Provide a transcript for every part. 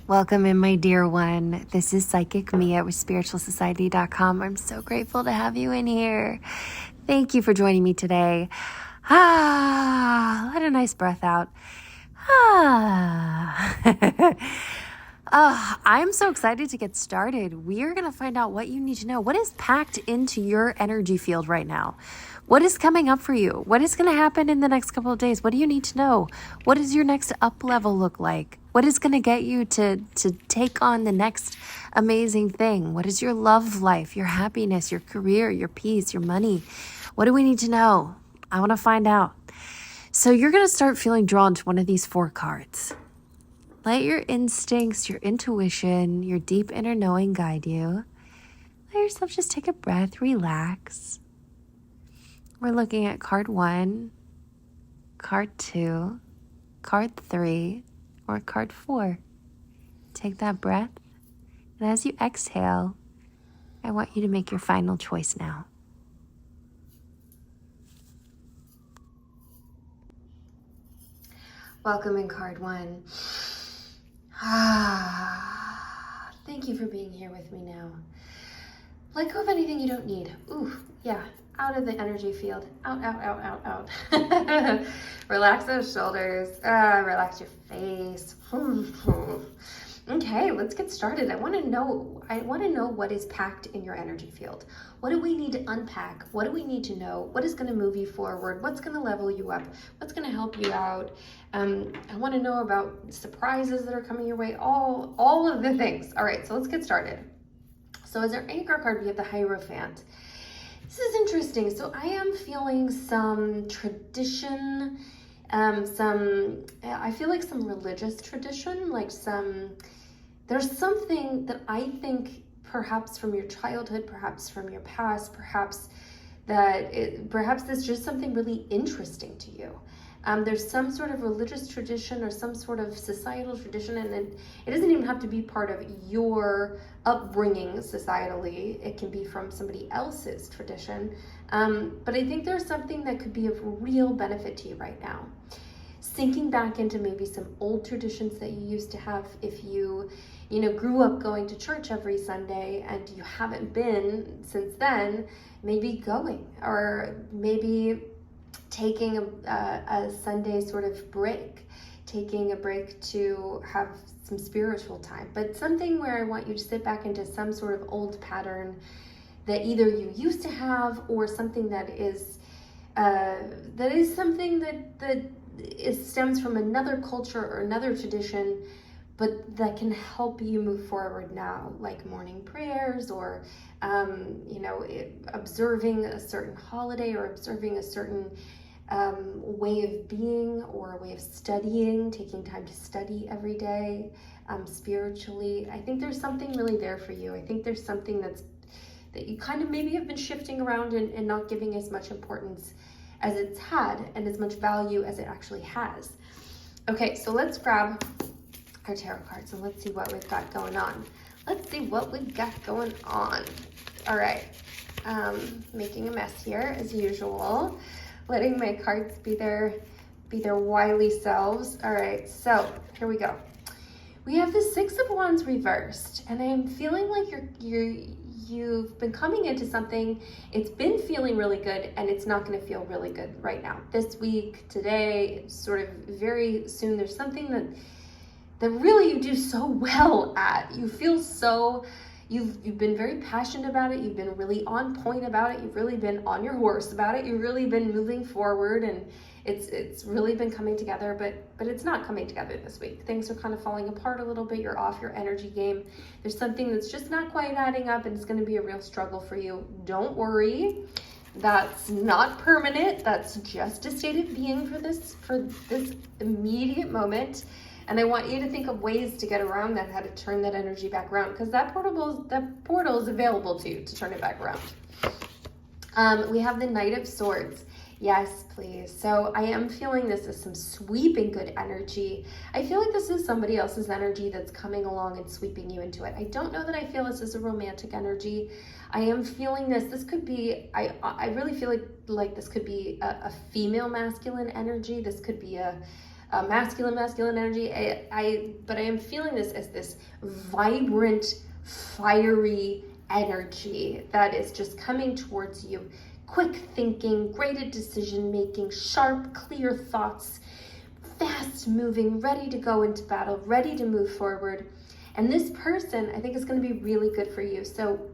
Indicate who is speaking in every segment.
Speaker 1: Welcome in, my dear one. This is Psychic Mia with spiritualsociety.com. I'm so grateful to have you in here. Thank you for joining me today. Let a nice breath out. I'm so excited to get started. We are going to find out what you need to know. What is packed into your energy field right now? What is coming up for you? What is going to happen in the next couple of days? What do you need to know? What does your next up level look like? What is going to get you to take on the next amazing thing? What is your love life, your happiness, your career, your peace, your money? What do we need to know? I want to find out. So you're going to start feeling drawn to one of these 4 cards. Let your instincts, your intuition, your deep inner knowing guide you. Let yourself just take a breath, relax. We're looking at card 1, card 2, card 3, or card 4. Take that breath, and as you exhale, I want you to make your final choice now. Welcome in card 1. Thank you for being here with me now. Let go of anything you don't need. Ooh, yeah. Out of the energy field. Out, out, out, out, out. Relax those shoulders. Relax your face. Okay, let's get started. I want to know what is packed in your energy field. What do we need to unpack? What do we need to know? What is going to move you forward? What's going to level you up? What's going to help you out? I want to know about surprises that are coming your way. All of the things. All right, so let's get started. So as our anchor card, we have the Hierophant. This is interesting. So I am feeling some tradition, I feel like some religious tradition, there's something that I think perhaps from your childhood, perhaps from your past, perhaps this is just something really interesting to you. There's some sort of religious tradition or some sort of societal tradition, and it doesn't even have to be part of your upbringing societally. It can be from somebody else's tradition. But I think there's something that could be of real benefit to you right now. Sinking back into maybe some old traditions that you used to have. If you grew up going to church every Sunday and you haven't been since then, maybe going, or maybe taking a Sunday sort of break, taking a break to have some spiritual time, but something where I want you to sit back into some sort of old pattern that either you used to have or something that is something that stems from another culture or another tradition, but that can help you move forward now, like morning prayers or observing a certain holiday or observing a certain way of being or a way of studying, taking time to study every day spiritually. I think there's something really there for you. I think there's something that you kind of maybe have been shifting around and not giving as much importance as it's had and as much value as it actually has. Okay, so let's grab our tarot cards and let's see what we've got going on. All right, making a mess here as usual, letting my cards be their wily selves. All right, so here we go. We have the 6 of Wands reversed, and I am feeling like you've been coming into something. It's been feeling really good, and it's not going to feel really good right now. This week, today, sort of very soon, there's something that really you do so well at. You feel so, you've been very passionate about it. You've been really on point about it. You've really been on your horse about it. You've really been moving forward, and it's really been coming together, but it's not coming together this week. Things are kind of falling apart a little bit. You're off your energy game. There's something that's just not quite adding up, and it's going to be a real struggle for you. Don't worry. That's not permanent. That's just a state of being for this immediate moment. And I want you to think of ways to get around that, how to turn that energy back around, because that portal is available to you to turn it back around. We have the Knight of Swords. Yes, please. So I am feeling this as some sweeping good energy. I feel like this is somebody else's energy that's coming along and sweeping you into it. I don't know that I feel this is a romantic energy. I am feeling this. This could be, I really feel like this could be a female masculine energy. This could be a masculine energy. But I am feeling this as this vibrant, fiery energy that is just coming towards you. Quick thinking, great decision making, sharp, clear thoughts, fast moving, ready to go into battle, ready to move forward. And this person, I think, is going to be really good for you. So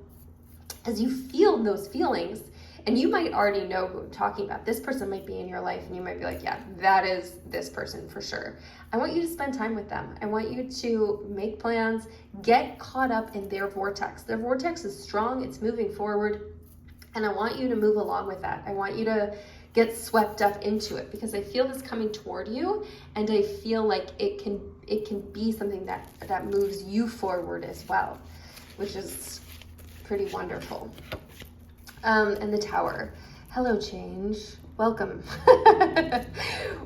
Speaker 1: as you feel those feelings, and you might already know who I'm talking about. This person might be in your life and you might be like, yeah, that is this person for sure. I want you to spend time with them. I want you to make plans, get caught up in their vortex. Their vortex is strong, it's moving forward, and I want you to move along with that. I want you to get swept up into it because I feel this coming toward you, and I feel like it can be something that moves you forward as well, which is pretty wonderful. And the Tower. Hello, change. Welcome.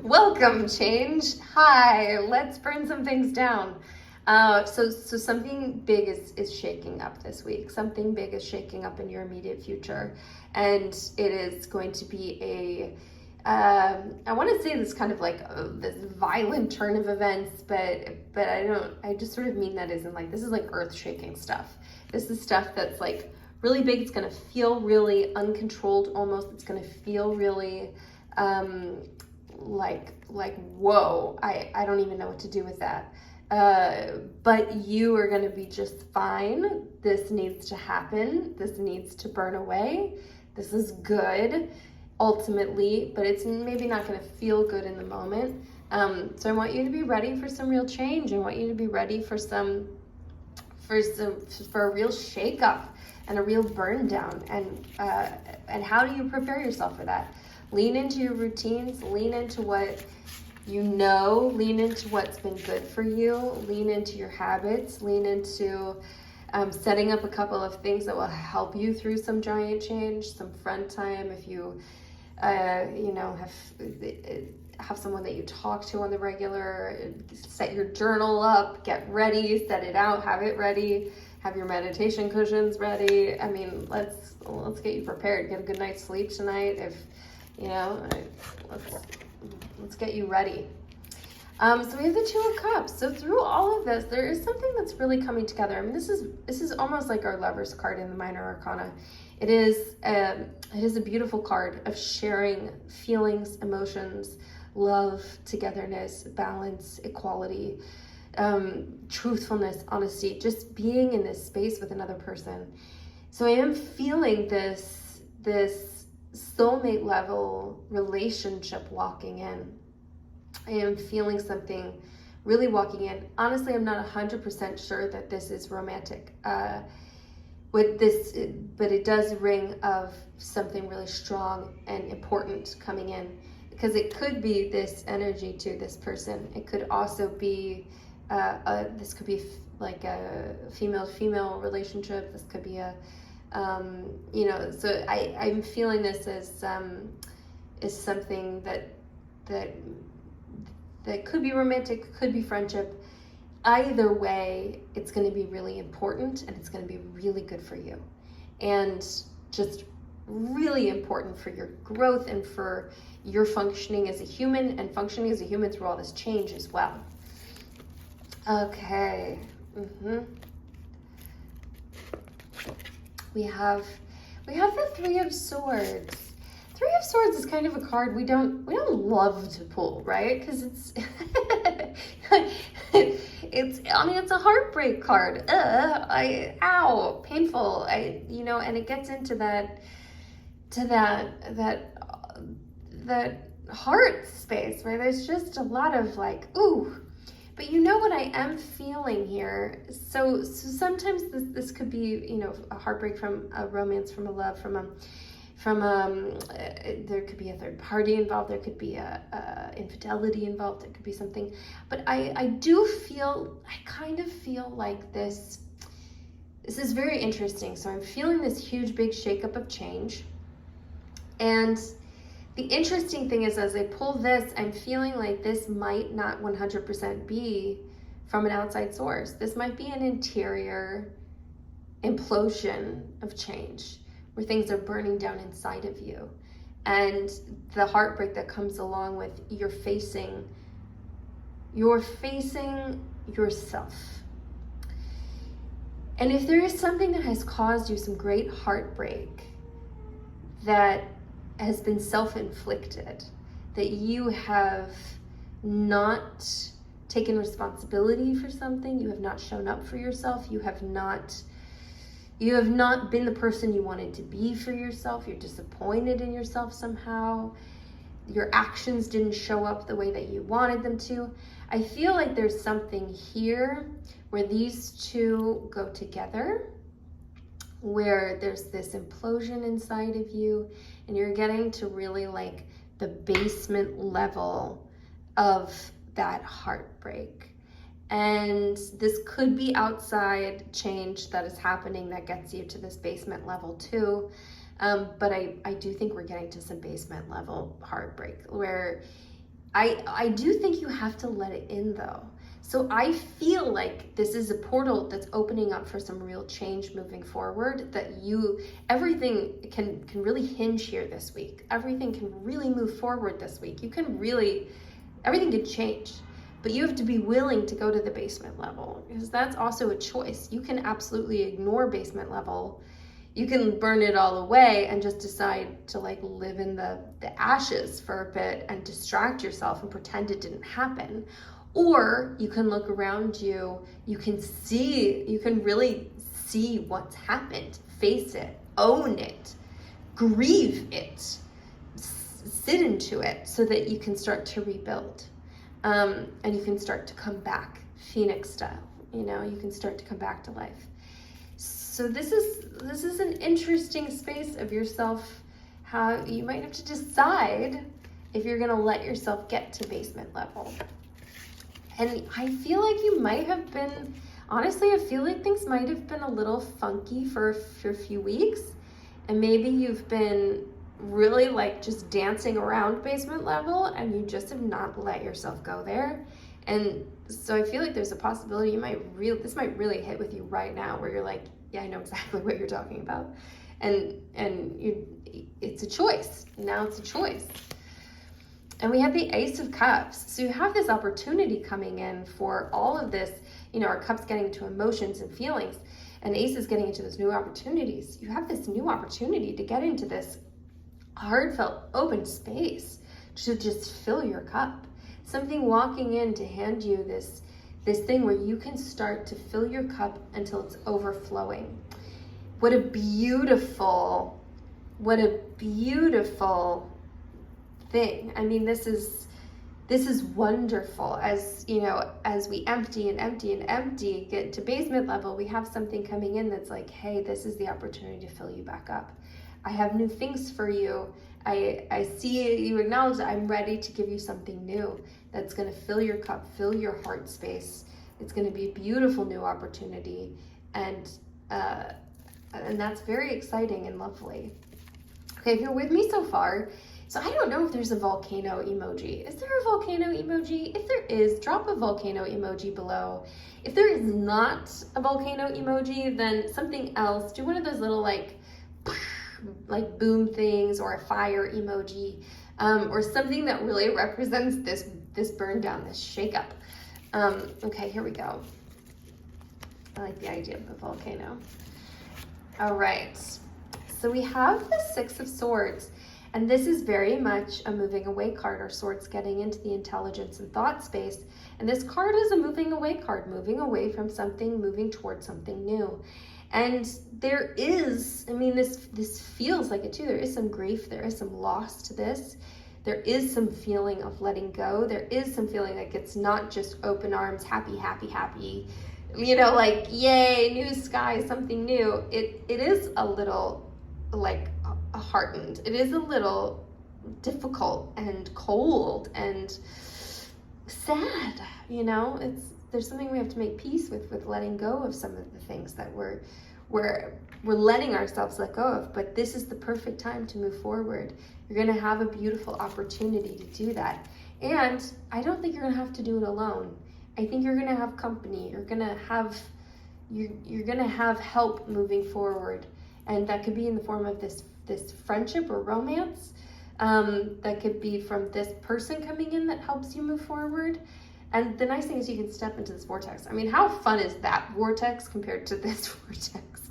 Speaker 1: Welcome, change. Hi, let's burn some things down. So something big is shaking up this week. Something big is shaking up in your immediate future. And it is going to be I want to say this kind of like this violent turn of events, but I just sort of mean that as in like, this is like earth shaking stuff. This is stuff that's like really big. It's going to feel really uncontrolled almost. It's going to feel really like whoa, I don't even know what to do with that. But you are going to be just fine. This needs to happen. This needs to burn away. This is good ultimately, but it's maybe not going to feel good in the moment. So I want you to be ready for some real change. I want you to be ready for a real shakeup and a real burn down. And how do you prepare yourself for that? Lean into your routines, lean into what you know, lean into what's been good for you, lean into your habits, lean into setting up a couple of things that will help you through some giant change, some friend time. If you, have someone that you talk to on the regular, set your journal up, get ready, set it out, have it ready, have your meditation cushions ready. I mean, let's get you prepared. Get a good night's sleep tonight. Let's get you ready. So we have the Two of Cups. So through all of this, there is something that's really coming together. I mean, this is almost like our Lovers card in the Minor Arcana. It is a beautiful card of sharing feelings, emotions, love, togetherness, balance, equality, truthfulness, honesty, just being in this space with another person. So I am feeling this soulmate level relationship walking in. I am feeling something really walking in. Honestly, I'm not 100% sure that this is romantic. But it does ring of something really strong and important coming in, because it could be this energy to this person. It could also be this could be like a female relationship. This could be so I'm feeling this as something that could be romantic, could be friendship. Either way, it's going to be really important, and it's going to be really good for you, and just really important for your growth and for your functioning as a human, and functioning as a human through all this change as well. Okay. We have the Three of Swords. Three of Swords is kind of a card we don't love to pull, right? Because it's a heartbreak card. Ow, painful. And it gets into that heart space where there's just a lot of like, ooh. But you know what I am feeling here? So sometimes this could be, a heartbreak from a romance, from a love, there could be a third party involved, there could be a infidelity involved, there could be something. But I kind of feel like this is very interesting. So I'm feeling this huge, big shakeup of change. And the interesting thing is, as I pull this, I'm feeling like this might not 100% be from an outside source. This might be an interior implosion of change where things are burning down inside of you. And the heartbreak that comes along with you're facing you're facing yourself. And if there is something that has caused you some great heartbreak that has been self-inflicted, that you have not taken responsibility for something, you have not shown up for yourself, you have not been the person you wanted to be for yourself, you're disappointed in yourself somehow, your actions didn't show up the way that you wanted them to. I feel like there's something here where these two go together, where there's this implosion inside of you and you're getting to really like the basement level of that heartbreak. And this could be outside change that is happening that gets you to this basement level too. But I do think we're getting to some basement level heartbreak where I do think you have to let it in though. So I feel like this is a portal that's opening up for some real change moving forward, that everything can really hinge here this week. Everything can really move forward this week. Everything can change, but you have to be willing to go to the basement level, because that's also a choice. You can absolutely ignore basement level. You can burn it all away and just decide to like live in the ashes for a bit and distract yourself and pretend it didn't happen. Or you can look around you, you can really see what's happened, face it, own it, grieve it, sit into it so that you can start to rebuild. And you can start to come back, Phoenix style, you can start to come back to life. So this is an interesting space of yourself, how you might have to decide if you're gonna let yourself get to basement level. And I feel like you might have been, honestly, I feel like things might have been a little funky for a few weeks. And maybe you've been really like just dancing around basement level and you just have not let yourself go there. And so I feel like there's a possibility this might really hit with you right now, where you're like, yeah, I know exactly what you're talking about. And it's a choice. Now it's a choice. And we have the Ace of Cups. So you have this opportunity coming in for all of this, our cups getting into emotions and feelings, and Ace is getting into those new opportunities. You have this new opportunity to get into this heartfelt, open space to just fill your cup. Something walking in to hand you this thing where you can start to fill your cup until it's overflowing. What a beautiful thing. I mean, this is wonderful. As we empty and empty and empty, get to basement level, we have something coming in that's like, hey, this is the opportunity to fill you back up. I have new things for you. I see you acknowledge that I'm ready to give you something new that's going to fill your cup, fill your heart space. It's going to be a beautiful new opportunity, and that's very exciting and lovely. Okay, if you're with me so far, so I don't know if there's a volcano emoji. Is there a volcano emoji? If there is, drop a volcano emoji below. If there is not a volcano emoji, then something else. Do one of those little like boom things, or a fire emoji, or something that really represents this burn down, this shake-up. Okay, here we go. I like the idea of a volcano. All right, so we have the Six of Swords, and this is very much a moving away card, or swords getting into the intelligence and thought space. And this card is a moving away card, moving away from something, moving towards something new. And there is, this feels like it too. There is some grief, there is some loss to this. There is some feeling of letting go. There is some feeling like it's not just open arms, happy, happy, happy, like, yay, new sky, something new. It is a little like heartened. It is a little difficult and cold and sad, there's something we have to make peace with letting go of some of the things that we're letting ourselves let go of. But this is the perfect time to move forward. You're going to have a beautiful opportunity to do that. And I don't think you're going to have to do it alone. I think you're going to have company. You're going to have help moving forward. And that could be in the form of this friendship or romance. That could be from this person coming in that helps you move forward. And the nice thing is you can step into this vortex. I mean, how fun is that vortex compared to this vortex?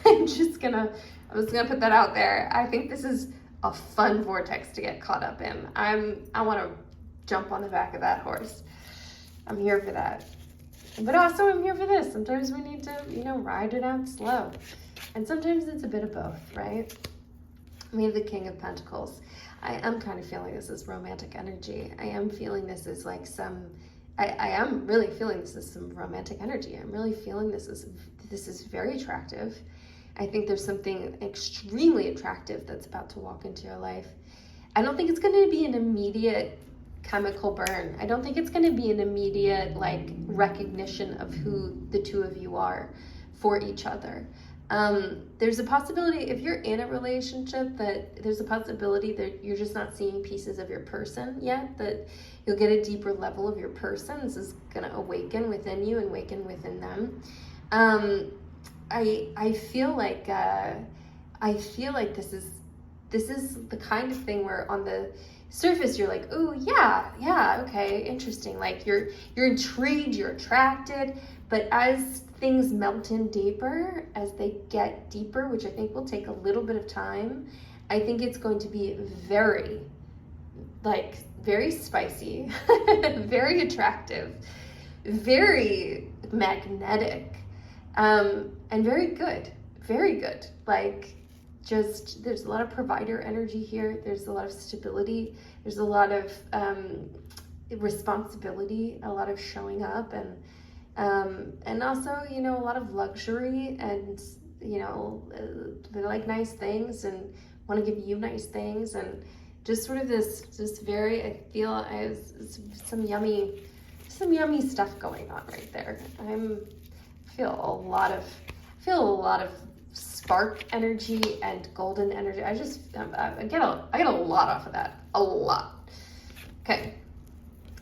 Speaker 1: I was just gonna put that out there. I think this is a fun vortex to get caught up in. I want to jump on the back of that horse. I'm here for that. But also I'm here for this. Sometimes we need to, ride it out slow. And sometimes it's a bit of both, right? We have the King of Pentacles. I am kind of feeling this as romantic energy. I am feeling this as like I am really feeling this as some romantic energy. I'm really feeling this is very attractive. I think there's something extremely attractive that's about to walk into your life. I don't think it's going to be an immediate chemical burn. I don't think it's going to be an immediate recognition of who the two of you are for each other. There's a possibility, if you're in a relationship, that there's a possibility that you're just not seeing pieces of your person yet, that you'll get a deeper level of your person. This is going to awaken within you and awaken within them. I feel like this is the kind of thing where on the surface you're like, oh yeah, okay, interesting. Like you're intrigued, you're attracted, but as things melt in deeper, as they get deeper, which I think will take a little bit of time, I think it's going to be very spicy, very attractive, very magnetic, and very good. There's a lot of provider energy here. There's a lot of stability. There's a lot of responsibility, a lot of showing up, and also, a lot of luxury, and, they like nice things and want to give you nice things, and just sort of this very, I feel some yummy stuff going on right there. I feel a lot of spark energy and golden energy. I get a lot off of that. A lot. Okay.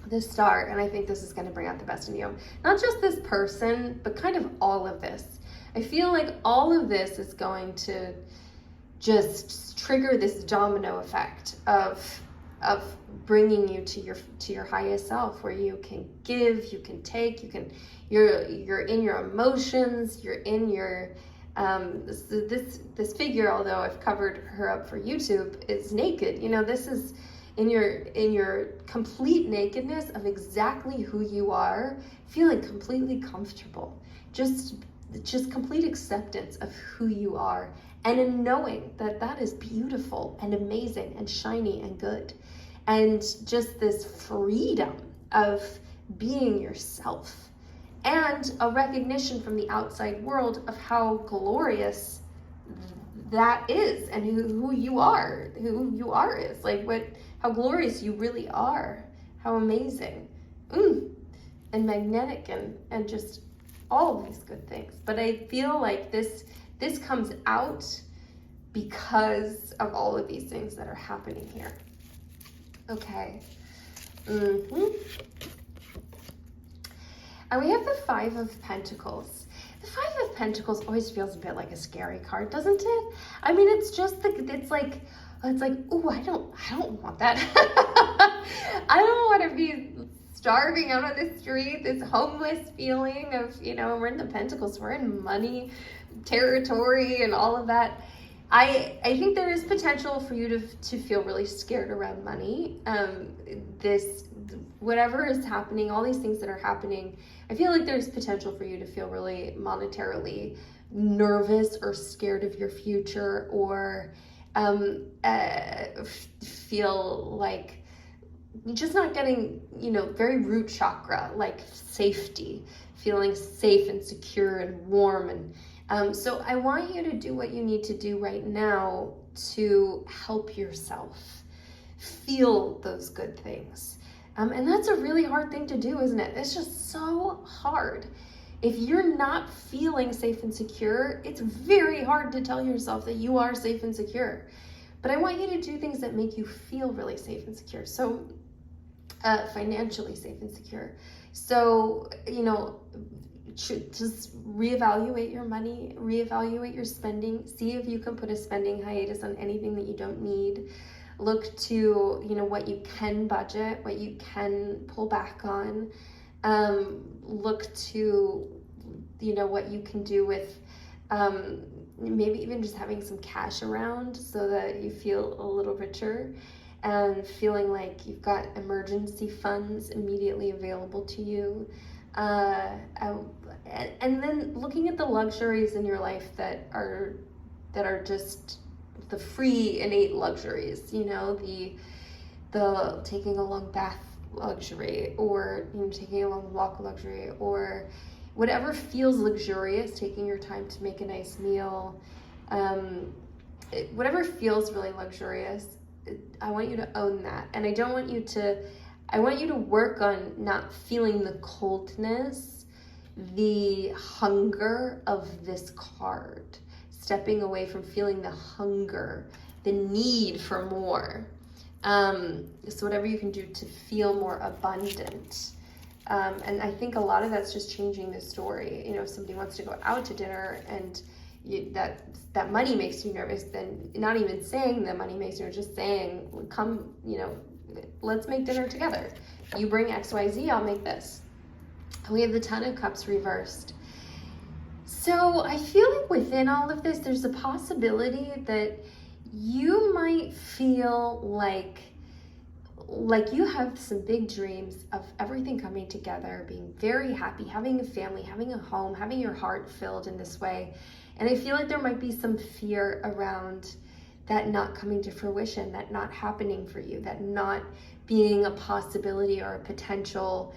Speaker 1: The Star, and I think this is going to bring out the best in you. Not just this person, but kind of all of this. I feel like all of this is going to just trigger this domino effect of bringing you to your highest self, where you can give, you can take, you're in your emotions, you're in your this figure, although I've covered her up for YouTube, is naked. This is in your complete nakedness of exactly who you are, feeling completely comfortable, just complete acceptance of who you are, and in knowing that is beautiful and amazing and shiny and good, and just this freedom of being yourself, and a recognition from the outside world of how glorious that is, and who you are is how glorious you really are, how amazing, and magnetic, and just all of these good things. But I feel like this comes out because of all of these things that are happening here. Okay. And we have the Five of Pentacles. The Five of Pentacles always feels a bit like a scary card, doesn't it? I mean, it's like, oh, I don't want that. I don't want to be starving out on the street, this homeless feeling of, we're in the Pentacles, we're in money territory and all of that. I think there is potential for you to feel really scared around money. Whatever is happening, all these things that are happening, I feel like there's potential for you to feel really monetarily nervous or scared of your future, or feel like just not getting, very root chakra, like safety, feeling safe and secure and warm. And so I want you to do what you need to do right now to help yourself feel those good things. And that's a really hard thing to do, isn't it? It's just so hard. If you're not feeling safe and secure, it's very hard to tell yourself that you are safe and secure. But I want you to do things that make you feel really safe and secure. So financially safe and secure. So, just reevaluate your money, reevaluate your spending, see if you can put a spending hiatus on anything that you don't need. Look to, what you can budget, what you can pull back on. Look to, what you can do with maybe even just having some cash around so that you feel a little richer and feeling like you've got emergency funds immediately available to you. And then looking at the luxuries in your life that are just the free innate luxuries, the taking a long bath luxury, or taking a long walk luxury, or whatever feels luxurious, taking your time to make a nice meal, whatever feels really luxurious. I want you to own that. And I want you to work on not feeling the coldness, the hunger of this card, stepping away from feeling the hunger, the need for more. So whatever you can do to feel more abundant. And I think a lot of that's just changing the story. If somebody wants to go out to dinner and that money makes you nervous, then not even saying that money makes you nervous, just saying, come, let's make dinner together. You bring XYZ, I'll make this. We have the Ten of Cups reversed. So I feel like within all of this, there's a possibility that you might feel like you have some big dreams of everything coming together, being very happy, having a family, having a home, having your heart filled in this way. And I feel like there might be some fear around that not coming to fruition, that not happening for you, that not being a possibility or a potential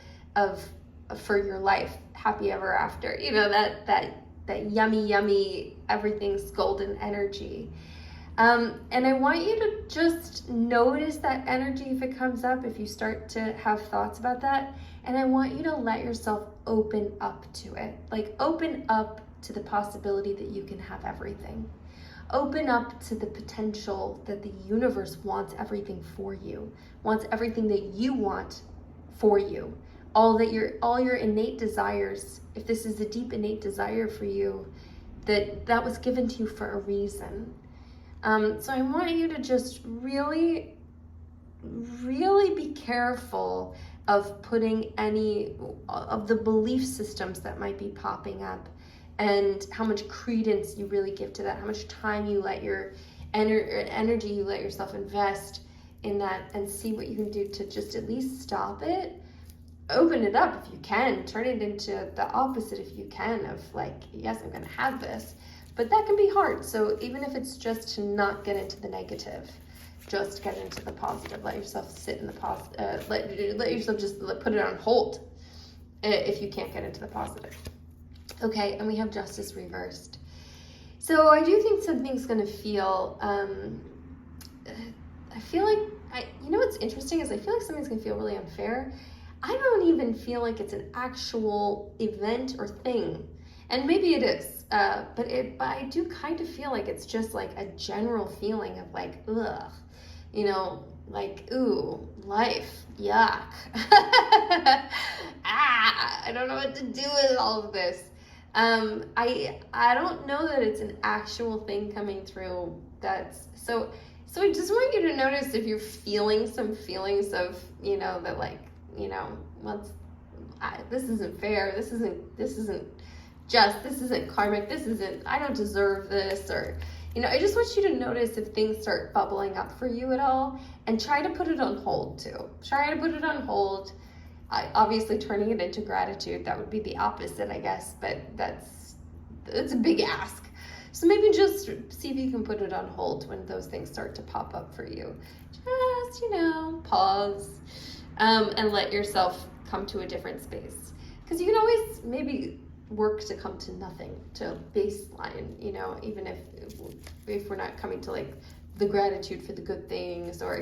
Speaker 1: for your life, happy ever after. That yummy, everything's golden energy. And I want you to just notice that energy if it comes up, if you start to have thoughts about that. And I want you to let yourself open up to it. Like, open up to the possibility that you can have everything. Open up to the potential that the universe wants everything for you, wants everything that you want for you. All your innate desires, if this is a deep innate desire for you, that was given to you for a reason. So I want you to just really, really be careful of putting any of the belief systems that might be popping up, and how much credence you really give to that, how much time you let your energy you let yourself invest in that, and see what you can do to just at least stop it. Open it up if you can, turn it into the opposite if you can, of like, yes, I'm gonna have this. But that can be hard. So even if it's just to not get into the negative, just get into the positive. Let yourself sit in the positive. Let yourself just put it on hold if you can't get into the positive. Okay, and we have Justice reversed. So I do think something's going to feel, I feel like, what's interesting is I feel like something's going to feel really unfair. I don't even feel like it's an actual event or thing. And maybe it is, but I do kind of feel like it's just like a general feeling of like, ugh, like, ooh, life, yuck. I don't know what to do with all of this. I don't know that it's an actual thing coming through. So I just want you to notice if you're feeling some feelings of, that like, this isn't fair. This isn't just, this isn't karmic. I don't deserve this, or, I just want you to notice if things start bubbling up for you at all, and try to put it on hold too. Try to put it on hold. Obviously turning it into gratitude, that would be the opposite, I guess, but it's a big ask. So maybe just see if you can put it on hold when those things start to pop up for you. Just, pause, and let yourself come to a different space. Because you can always maybe work to come to nothing, to baseline, even if we're not coming to like the gratitude for the good things, or,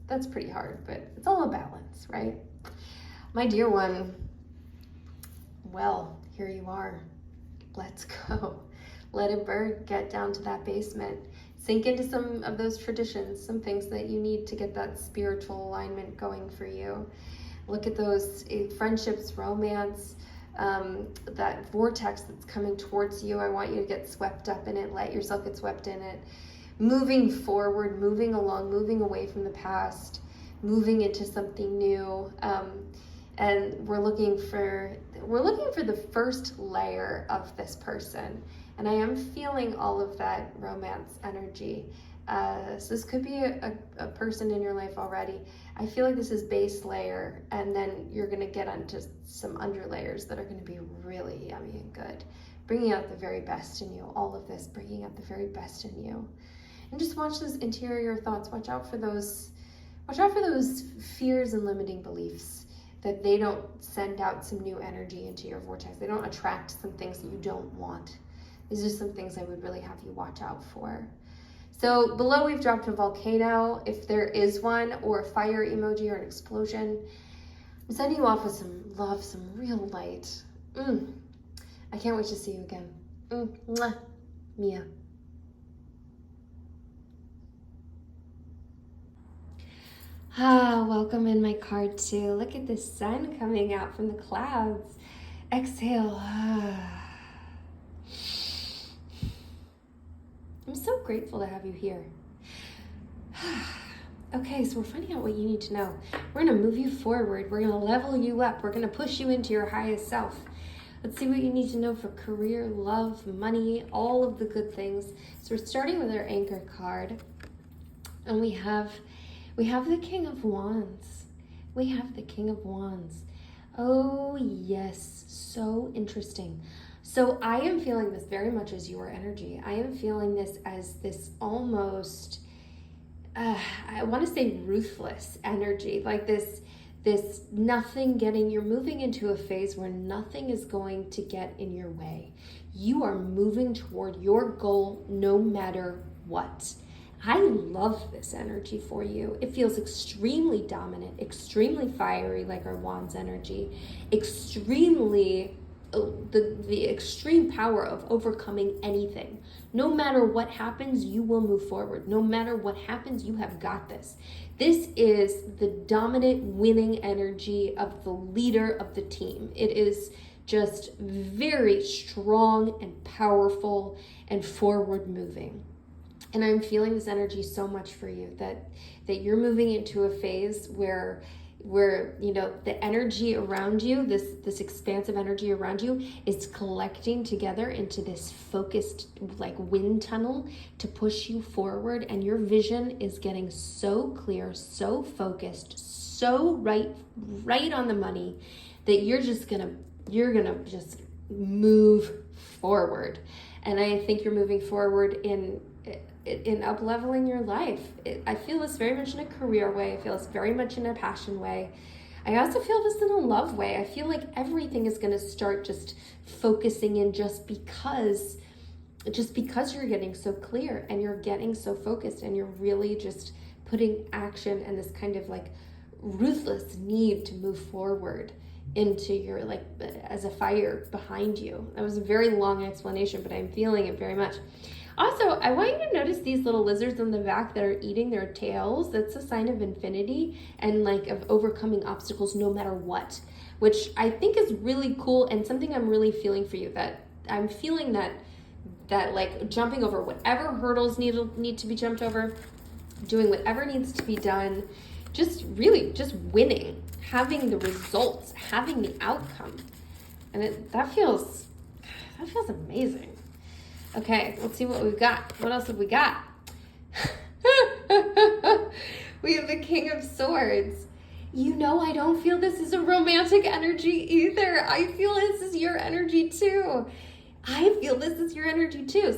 Speaker 1: that's pretty hard, but it's all a balance, right? My dear one, well, here you are. Let's go. Let it burn. Get down to that basement. Sink into some of those traditions, some things that you need to get that spiritual alignment going for you. Look at those friendships, romance, that vortex that's coming towards you. I want you to get swept up in it. Let yourself get swept in it. moving forward, moving along, moving away from the past, moving into something new. And we're looking for the first layer of this person. And I am feeling all of that romance energy. So this could be a person in your life already. I feel like this is base layer, and then you're going to get onto some under layers that are going to be really yummy and good, bringing out the very best in you. All of this bringing out the very best in you. And just watch those interior thoughts. Watch out for those fears and limiting beliefs, that they don't send out some new energy into your vortex. They don't attract some things that you don't want. These are some things I would really have you watch out for. So below we've dropped a volcano, if there is one, or a fire emoji or an explosion. I'm sending you off with some love, some real light. I can't wait to see you again. Mwah. Mia. Welcome in my card too. Look at the sun coming out from the clouds. Exhale. I'm so grateful to have you here. Okay, so we're finding out what you need to know. We're going to move you forward. We're going to level you up. We're going to push you into your highest self. Let's see what you need to know for career, love, money, all of the good things. So we're starting with our anchor card. And we have the King of Wands. We have the King of Wands. Oh, yes. So interesting. So I am feeling this very much as your energy. I am feeling this as this almost, I want to say ruthless energy, like this nothing getting, you're moving into a phase where nothing is going to get in your way. You are moving toward your goal no matter what. I love this energy for you. It feels extremely dominant, extremely fiery, like our Wands energy, extremely the extreme power of overcoming anything. No matter what happens, you will move forward. No matter what happens, you have got this. This is the dominant winning energy of the leader of the team. It is just very strong and powerful and forward moving. And I'm feeling this energy so much for you, that you're moving into a phase where you know the energy around you, this expansive energy around you, is collecting together into this focused like wind tunnel to push you forward, and your vision is getting so clear, so focused, so right on the money, that you're gonna just move forward. And I think you're moving forward in up-leveling your life. I feel this very much in a career way. I feel this very much in a passion way. I also feel this in a love way. I feel like everything is going to start just focusing in just because you're getting so clear and you're getting so focused and you're really just putting action and this kind of like ruthless need to move forward into your, like, as a fire behind you. That was a very long explanation, but I'm feeling it very much. Also, I want you to notice these little lizards in the back that are eating their tails. That's a sign of infinity and like of overcoming obstacles no matter what, which I think is really cool and something I'm really feeling for you, that I'm feeling that like jumping over whatever hurdles need to be jumped over, doing whatever needs to be done, just winning, having the results, having the outcome. And that feels amazing. Okay, let's see what we've got. What else have we got? We have the King of Swords. You know, I don't feel this is a romantic energy either. I feel this is your energy too.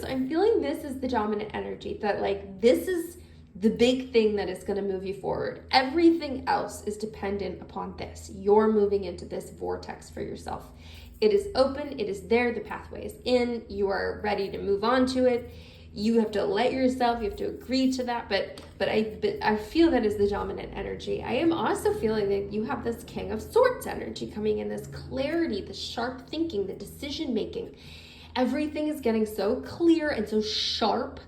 Speaker 1: So I'm feeling this is the dominant energy, that like this is the big thing that is going to move you forward. Everything else is dependent upon this. You're moving into this vortex for yourself. It is open, it is there, the pathway is in, you are ready to move on to it. You have to let yourself, you have to agree to that, but I feel that is the dominant energy. I am also feeling that you have this King of Swords energy coming in, this clarity, the sharp thinking, the decision making. Everything is getting so clear and so sharp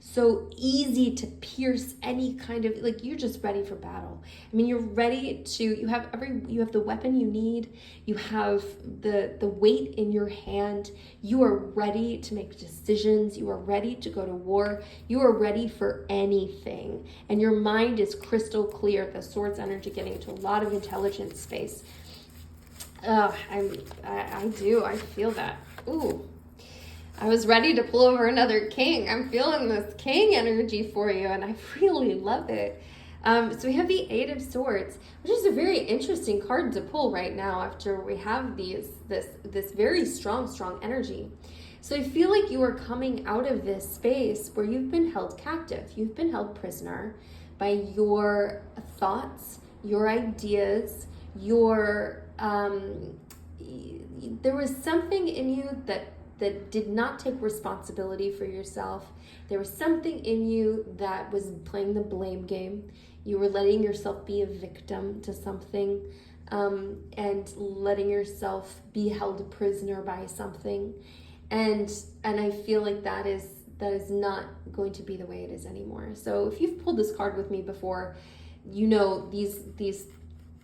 Speaker 1: so easy to pierce any kind of, like, you're just ready for battle. I mean, you're ready to, you have the weapon you need, you have the weight in your hand, you are ready to make decisions, you are ready to go to war, you are ready for anything. And your mind is crystal clear. The Swords energy getting into a lot of intelligence space. I feel that. Ooh. I was ready to pull over another king. I'm feeling this king energy for you, and I really love it. So we have the Eight of Swords, which is a very interesting card to pull right now after we have this very strong energy. So I feel like you are coming out of this space where you've been held captive. You've been held prisoner by your thoughts, your ideas, your there was something in you that did not take responsibility for yourself. There was something in you that was playing the blame game. You were letting yourself be a victim to something, and letting yourself be held prisoner by something. And I feel like that is not going to be the way it is anymore. So if you've pulled this card with me before, you know these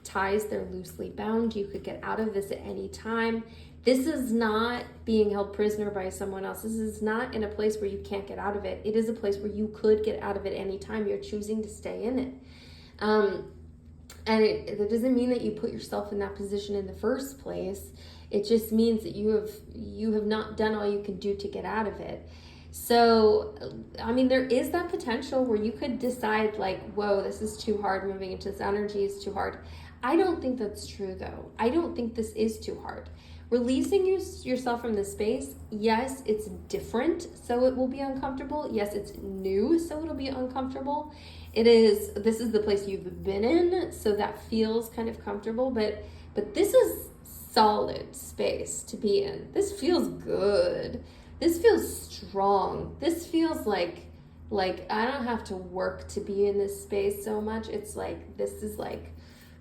Speaker 1: ties, they're loosely bound. You could get out of this at any time. This is not being held prisoner by someone else. This is not in a place where you can't get out of it. It is a place where you could get out of it anytime. You're choosing to stay in it. And it doesn't mean that you put yourself in that position in the first place. It just means that you have not done all you can do to get out of it. So, I mean, there is that potential where you could decide like, whoa, this is too hard. Moving into this energy is too hard. I don't think that's true though. I don't think this is too hard. Releasing yourself from this space, yes, it's different, so it will be uncomfortable. Yes, it's new, so it'll be uncomfortable. This is the place you've been in, so that feels kind of comfortable, but this is solid space to be in. This feels good. This feels strong. This feels like I don't have to work to be in this space so much. It's like, this is like,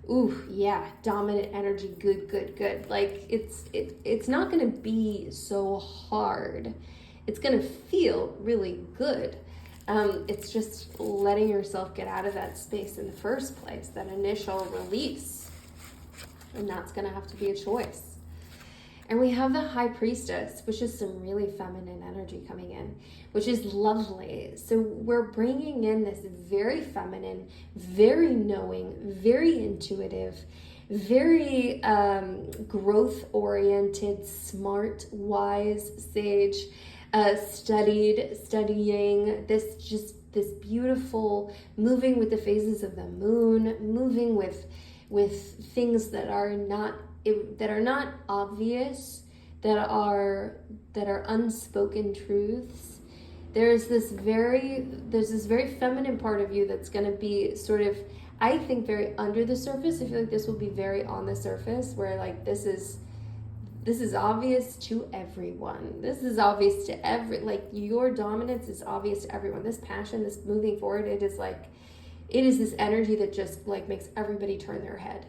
Speaker 1: ooh, yeah, dominant energy, good. Like, it's not going to be so hard. It's going to feel really good. It's just letting yourself get out of that space in the first place, that initial release. And that's going to have to be a choice. And we have the High Priestess, which is some really feminine energy coming in, which is lovely. So we're bringing in this very feminine, very knowing, very intuitive, very growth-oriented, smart, wise, sage, studying, this beautiful, moving with the phases of the moon, moving with things that are not obvious, that are unspoken truths. There's this very feminine part of you that's going to be sort of, I think, very under the surface. I feel like this will be very on the surface, where like this is obvious to everyone. This is obvious to your dominance is obvious to everyone. This passion, this moving forward, it is this energy that just like makes everybody turn their head.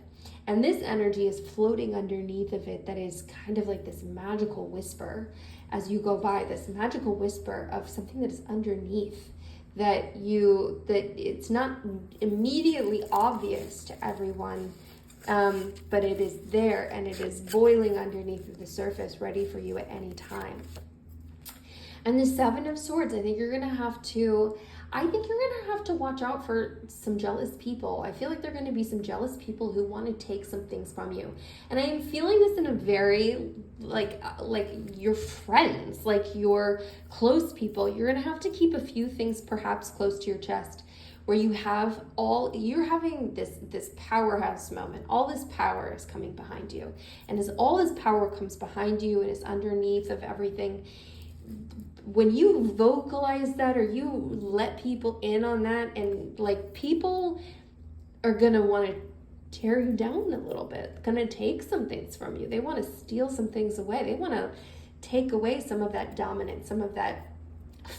Speaker 1: And this energy is floating underneath of it, that is kind of like this magical whisper as you go by, this magical whisper of something that is underneath, that it's not immediately obvious to everyone, but it is there and it is boiling underneath the surface, ready for you at any time. And the Seven of Swords, I think you're going to have to watch out for some jealous people. I feel like there are going to be some jealous people who want to take some things from you. And I am feeling this in a very, like your friends, like your close people. You're going to have to keep a few things perhaps close to your chest, where you're having this powerhouse moment. All this power is coming behind you. And as all this power comes behind you and is underneath of everything, when you vocalize that or you let people in on that, and like, people are gonna want to tear you down a little bit, gonna take some things from you. They want to steal some things away. They want to take away some of that dominance, some of that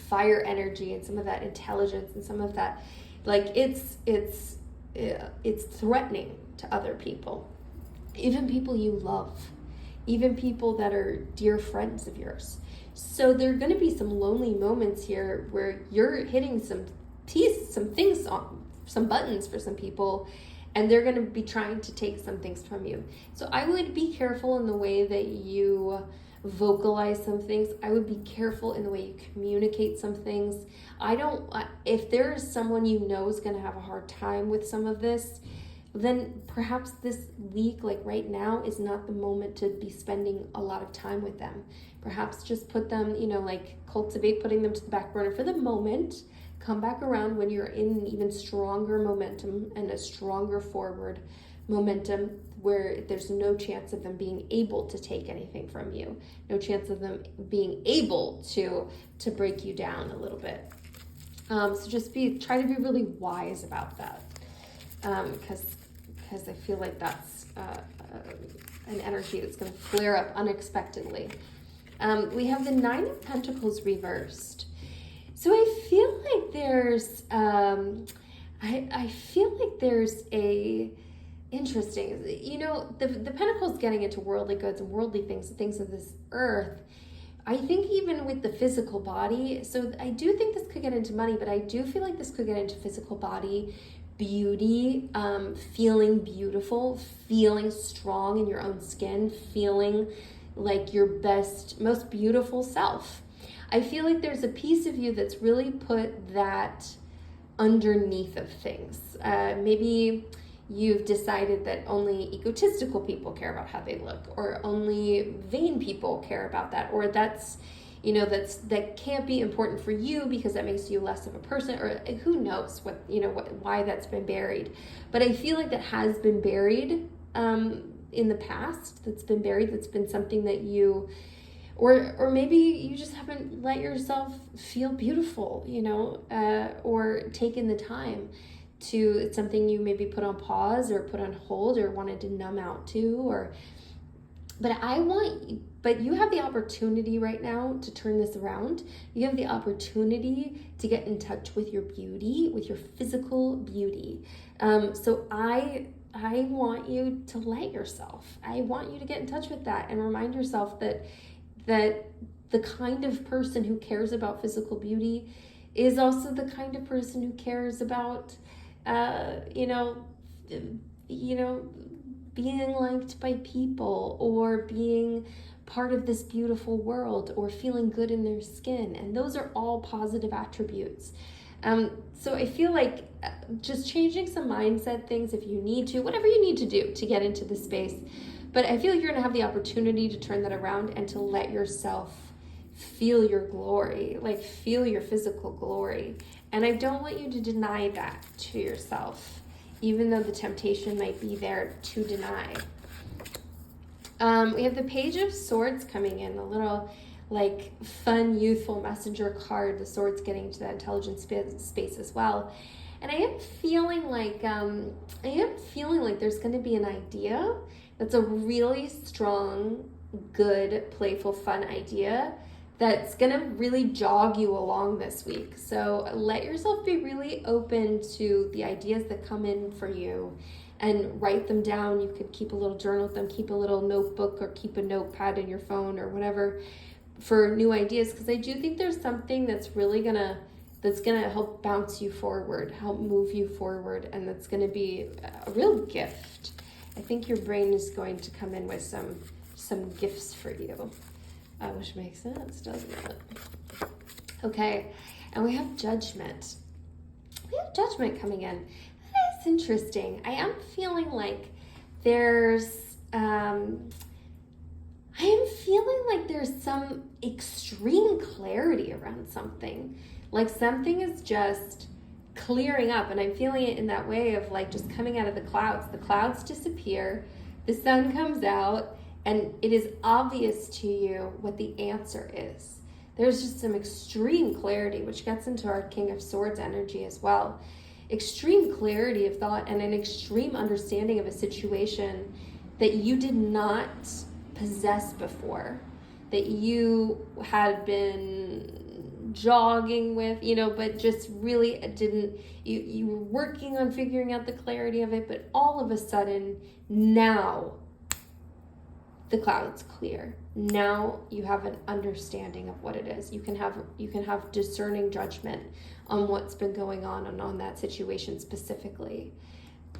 Speaker 1: fire energy, and some of that intelligence, and some of that, like, it's threatening to other people, even people you love. even people that are dear friends of yours. So there are going to be some lonely moments here where you're hitting some things on some buttons for some people, and they're going to be trying to take some things from you. So I would be careful in the way that you vocalize some things. I would be careful in the way you communicate some things. If there's someone you know is going to have a hard time with some of this, then perhaps this week, like right now, is not the moment to be spending a lot of time with them. Perhaps just put them, like cultivate putting them to the back burner for the moment. Come back around when you're in an even stronger momentum and a stronger forward momentum where there's no chance of them being able to take anything from you, no chance of them being able to break you down a little bit. So just try to be really wise about that, because I feel like that's an energy that's going to flare up unexpectedly. We have the Nine of Pentacles reversed. So I feel like there's, I feel like there's a interesting, the Pentacles getting into worldly goods and worldly things, the things of this earth. I think even with the physical body, so I do think this could get into money, but I do feel like this could get into physical body, beauty, feeling beautiful, feeling strong in your own skin, feeling like your best, most beautiful self. I feel like there's a piece of you that's really put that underneath of things. Maybe you've decided that only egotistical people care about how they look, or only vain people care about that, or that can't be important for you because that makes you less of a person, or who knows why that's been buried. But I feel like that has been buried in the past. That's been something that you, or maybe you just haven't let yourself feel beautiful, or taken the time to. It's something you maybe put on pause or put on hold or wanted to numb out to, but you have the opportunity right now to turn this around. You have the opportunity to get in touch with your beauty, with your physical beauty. So I want you to let yourself. I want you to get in touch with that and remind yourself that the kind of person who cares about physical beauty is also the kind of person who cares about, being liked by people, or being part of this beautiful world, or feeling good in their skin. And those are all positive attributes. So I feel like just changing some mindset things if you need to, whatever you need to do to get into the space. But I feel like you're going to have the opportunity to turn that around and to let yourself feel your glory, like feel your physical glory. And I don't want you to deny that to yourself, even though the temptation might be there to deny. We have the Page of Swords coming in, a little like fun, youthful messenger card. The Swords getting into that intelligence space as well. And I am feeling like there's going to be an idea that's a really strong, good, playful, fun idea that's going to really jog you along this week. So let yourself be really open to the ideas that come in for you and write them down. You could keep a little journal with them, keep a little notebook, or keep a notepad in your phone or whatever for new ideas, because I do think there's something that's really gonna help bounce you forward, help move you forward, and that's gonna be a real gift. I think your brain is going to come in with some gifts for you, which makes sense, doesn't it? Okay, and we have Judgment. We have Judgment coming in. That is interesting. I am feeling like there's some extreme clarity around something. Like something is just clearing up, and I'm feeling it in that way of like just coming out of the clouds. The clouds disappear, the sun comes out, and it is obvious to you what the answer is. There's just some extreme clarity, which gets into our King of Swords energy as well. Extreme clarity of thought and an extreme understanding of a situation that you did not possess before, that you had been jogging with, but just really didn't, you were working on figuring out the clarity of it, but all of a sudden now the clouds clear. Now you have an understanding of what it is. You can have discerning judgment on what's been going on and on that situation specifically.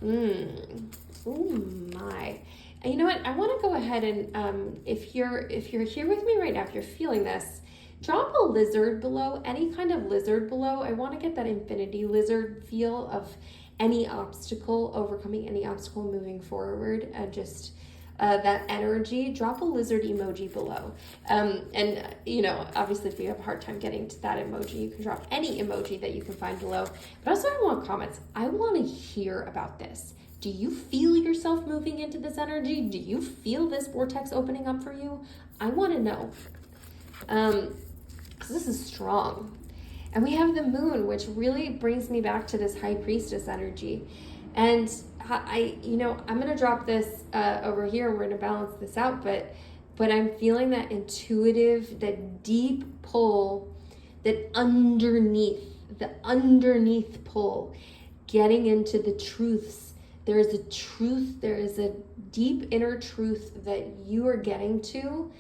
Speaker 1: Oh my. And you know what? I want to go ahead and if you're here with me right now, if you're feeling this, drop a lizard below, any kind of lizard below. I want to get that infinity lizard feel of any obstacle, overcoming any obstacle, moving forward, and just that energy. Drop a lizard emoji below. And you know, obviously if you have a hard time getting to that emoji, you can drop any emoji that you can find below. But also I want comments. I want to hear about this. Do you feel yourself moving into this energy? Do you feel this vortex opening up for you? I want to know. Because this is strong. And we have the moon, which really brings me back to this high priestess energy. And I'm going to drop this over here and we're going to balance this out. But I'm feeling that intuitive, that deep pull, that underneath pull, getting into the truths. There is a truth, there is a deep inner truth that you are getting to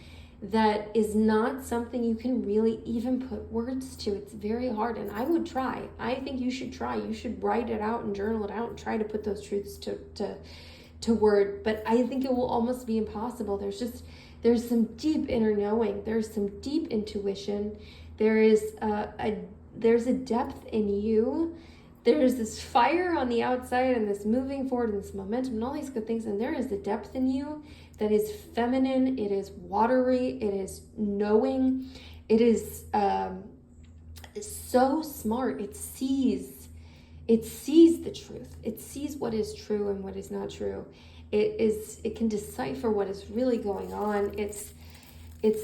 Speaker 1: that is not something you can really even put words to. It's very hard, and I would try. I think you should try. You should write it out and journal it out and try to put those truths to word, but I think it will almost be impossible. There's some deep inner knowing. There's some deep intuition. There's a depth in you. There's this fire on the outside and this moving forward and this momentum and all these good things. And there is a depth in you that is feminine. It is watery. It is knowing. It is so smart. It sees the truth. It sees what is true and what is not true. It can decipher what is really going on. It's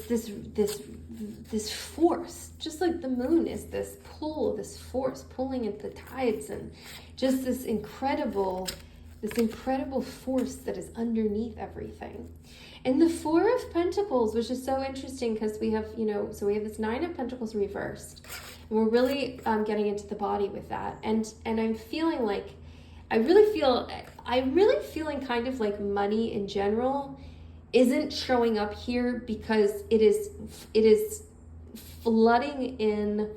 Speaker 1: this force, just like the moon is this pull, this force pulling at the tides, and just this incredible force that is underneath everything. And the Four of Pentacles, which is so interesting because we have, so we have this Nine of Pentacles reversed, and we're really getting into the body with that. And I'm feeling like, I really feeling kind of like money in general isn't showing up here because it is flooding in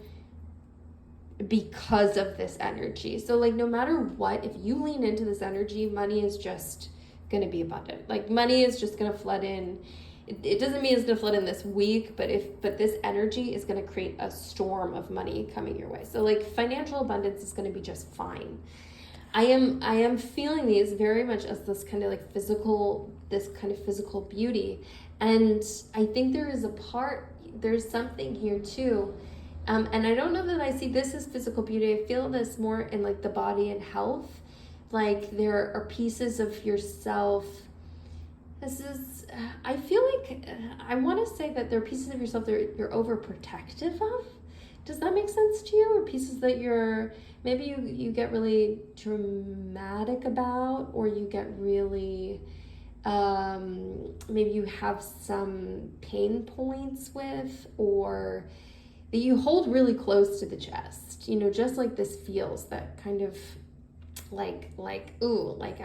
Speaker 1: because of this energy. So like no matter what, if you lean into this energy, money is just going to be abundant. Like money is just going to flood in. It doesn't mean it's going to flood in this week, but this energy is going to create a storm of money coming your way. So like financial abundance is going to be just fine. I am feeling these very much as this kind of physical beauty. And I think there's something here too. And I don't know that I see this as physical beauty. I feel this more in like the body and health. Like there are pieces of yourself. I feel like, I want to say that there are pieces of yourself that you're overprotective of. Does that make sense to you? Or pieces that maybe you get really dramatic about, or you get really, maybe you have some pain points with, or that you hold really close to the chest, just like this feels, that kind of like, ooh, like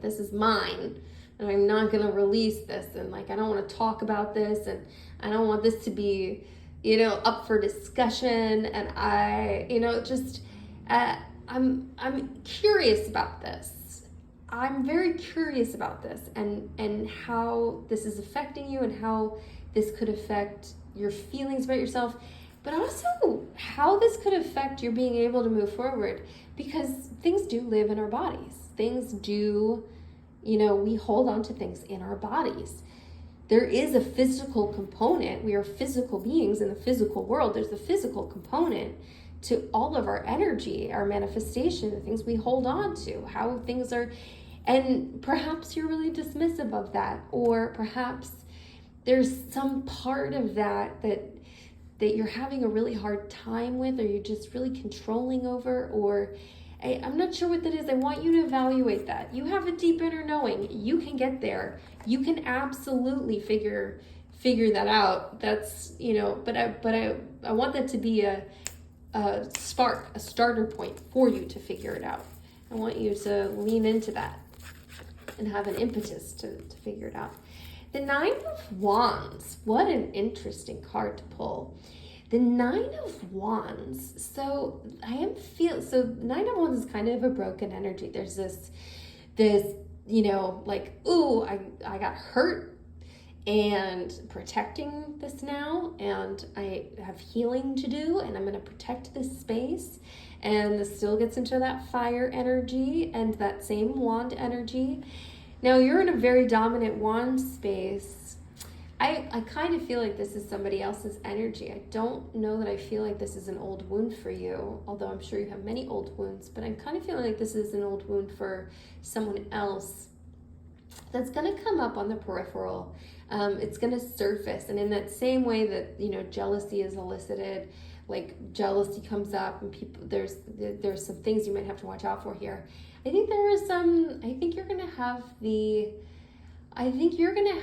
Speaker 1: this is mine and I'm not going to release this. And like, I don't want to talk about this, and I don't want this to be, up for discussion. And I'm curious about this. I'm very curious about this and how this is affecting you and how this could affect your feelings about yourself, but also how this could affect your being able to move forward, because things do live in our bodies. Things do, we hold on to things in our bodies. There is a physical component. We are physical beings in the physical world. There's a physical component to all of our energy, our manifestation, the things we hold on to, how things are. And perhaps you're really dismissive of that, or perhaps there's some part of that you're having a really hard time with, or you're just really controlling over, or I'm not sure what that is. I want you to evaluate that. You have a deep inner knowing. You can get there. You can absolutely figure that out. That's, but I want that to be a spark, a starter point for you to figure it out. I want you to lean into that and have an impetus to figure it out. The Nine of Wands. What an interesting card to pull. The Nine of Wands. So so Nine of Wands is kind of a broken energy. There's this, like, ooh, I got hurt and protecting this now, and I have healing to do, and I'm going to protect this space. And this still gets into that fire energy and that same wand energy. Now you're in a very dominant wand space. I kind of feel like this is somebody else's energy. I don't know that I feel like this is an old wound for you, although I'm sure you have many old wounds, but I'm kind of feeling like this is an old wound for someone else that's going to come up on the peripheral. It's going to surface, and in that same way that jealousy is elicited, like jealousy comes up, and people there's some things you might have to watch out for here. I think you're going to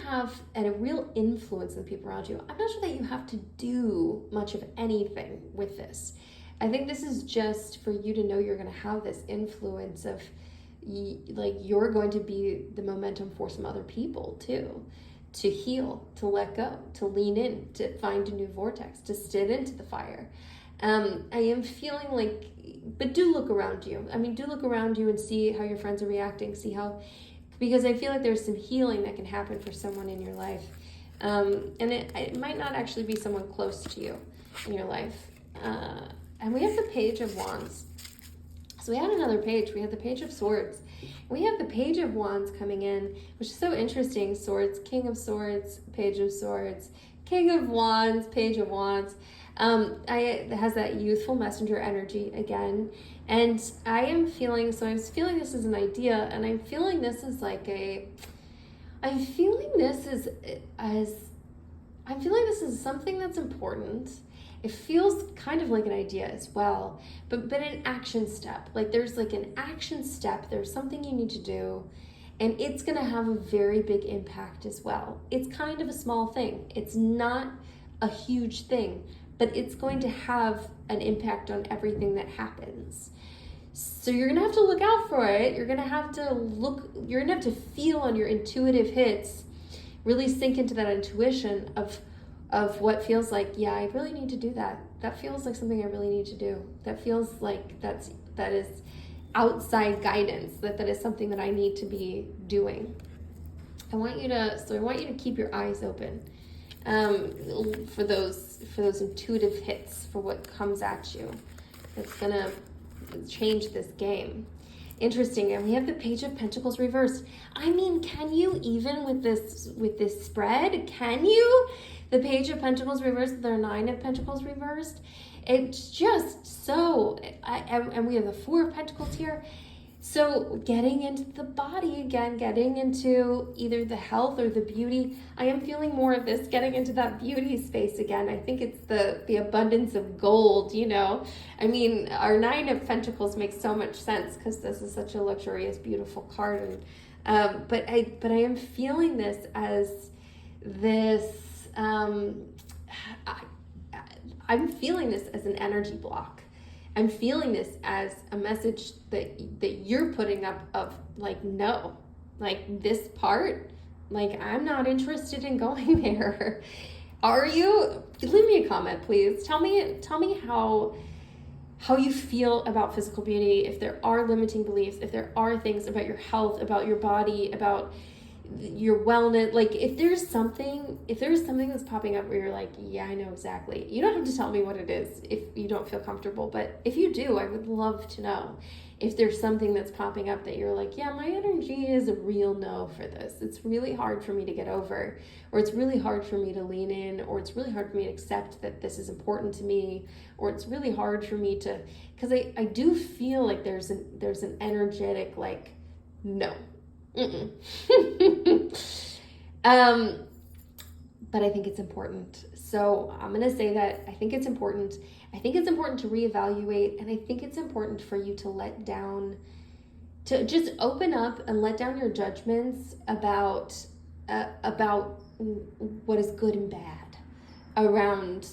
Speaker 1: have a real influence on the people around you. I'm not sure that you have to do much of anything with this. I think this is just for you to know you're going to have this influence of, like, you're going to be the momentum for some other people too, to heal, to let go, to lean in, to find a new vortex, to sit into the fire. I am feeling like, but do look around you. Do look around you and see how your friends are reacting, because I feel like there's some healing that can happen for someone in your life. And it might not actually be someone close to you in your life. And we have the Page of Wands. So we had another page. We had the Page of Swords. We have the Page of Wands coming in, which is so interesting. Swords, King of Swords, Page of Swords, King of Wands, Page of Wands. It has that youthful messenger energy again. And I was feeling this is an idea, and I'm feeling this is something that's important. It feels kind of like an idea as well, but an action step. Like there's like an action step, there's something you need to do, and it's gonna have a very big impact as well. It's kind of a small thing. It's not a huge thing, but it's going to have an impact on everything that happens. So you're gonna have to look out for it. You're gonna have to feel on your intuitive hits, really sink into that intuition of what feels like, yeah, I really need to do that. That feels like something I really need to do. That feels like that is outside guidance, that is something that I need to be doing. I want you to keep your eyes open for those intuitive hits, for what comes at you. It's gonna change this game. Interesting. And we have the Page of Pentacles reversed. Can you, even with this spread, can you? The Page of Pentacles reversed, the Nine of Pentacles reversed. It's just so, and we have the Four of Pentacles here. So getting into the body again, getting into either the health or the beauty. I am feeling more of this, getting into that beauty space again. I think it's the abundance of gold, Our Nine of Pentacles makes so much sense because this is such a luxurious, beautiful card. And but I am feeling this as this, I'm feeling this as an energy block. I'm feeling this as a message that you're putting up of, like, no, like this part, like I'm not interested in going there. Are you? Leave me a comment, please. Tell me how you feel about physical beauty, if there are limiting beliefs, if there are things about your health, about your body, about your wellness. Like if there's something that's popping up where you're like, yeah, I know exactly. You don't have to tell me what it is if you don't feel comfortable, but if you do, I would love to know if there's something that's popping up that you're like, yeah, my energy is a real no for this. It's really hard for me to get over, or it's really hard for me to lean in, or it's really hard for me to accept that this is important to me, or it's really hard for me to, because I do feel like there's an energetic, like, no. But I think it's important. So I'm going to say that I think it's important. I think it's important to reevaluate, and I think it's important for you to just open up and let down your judgments about what is good and bad around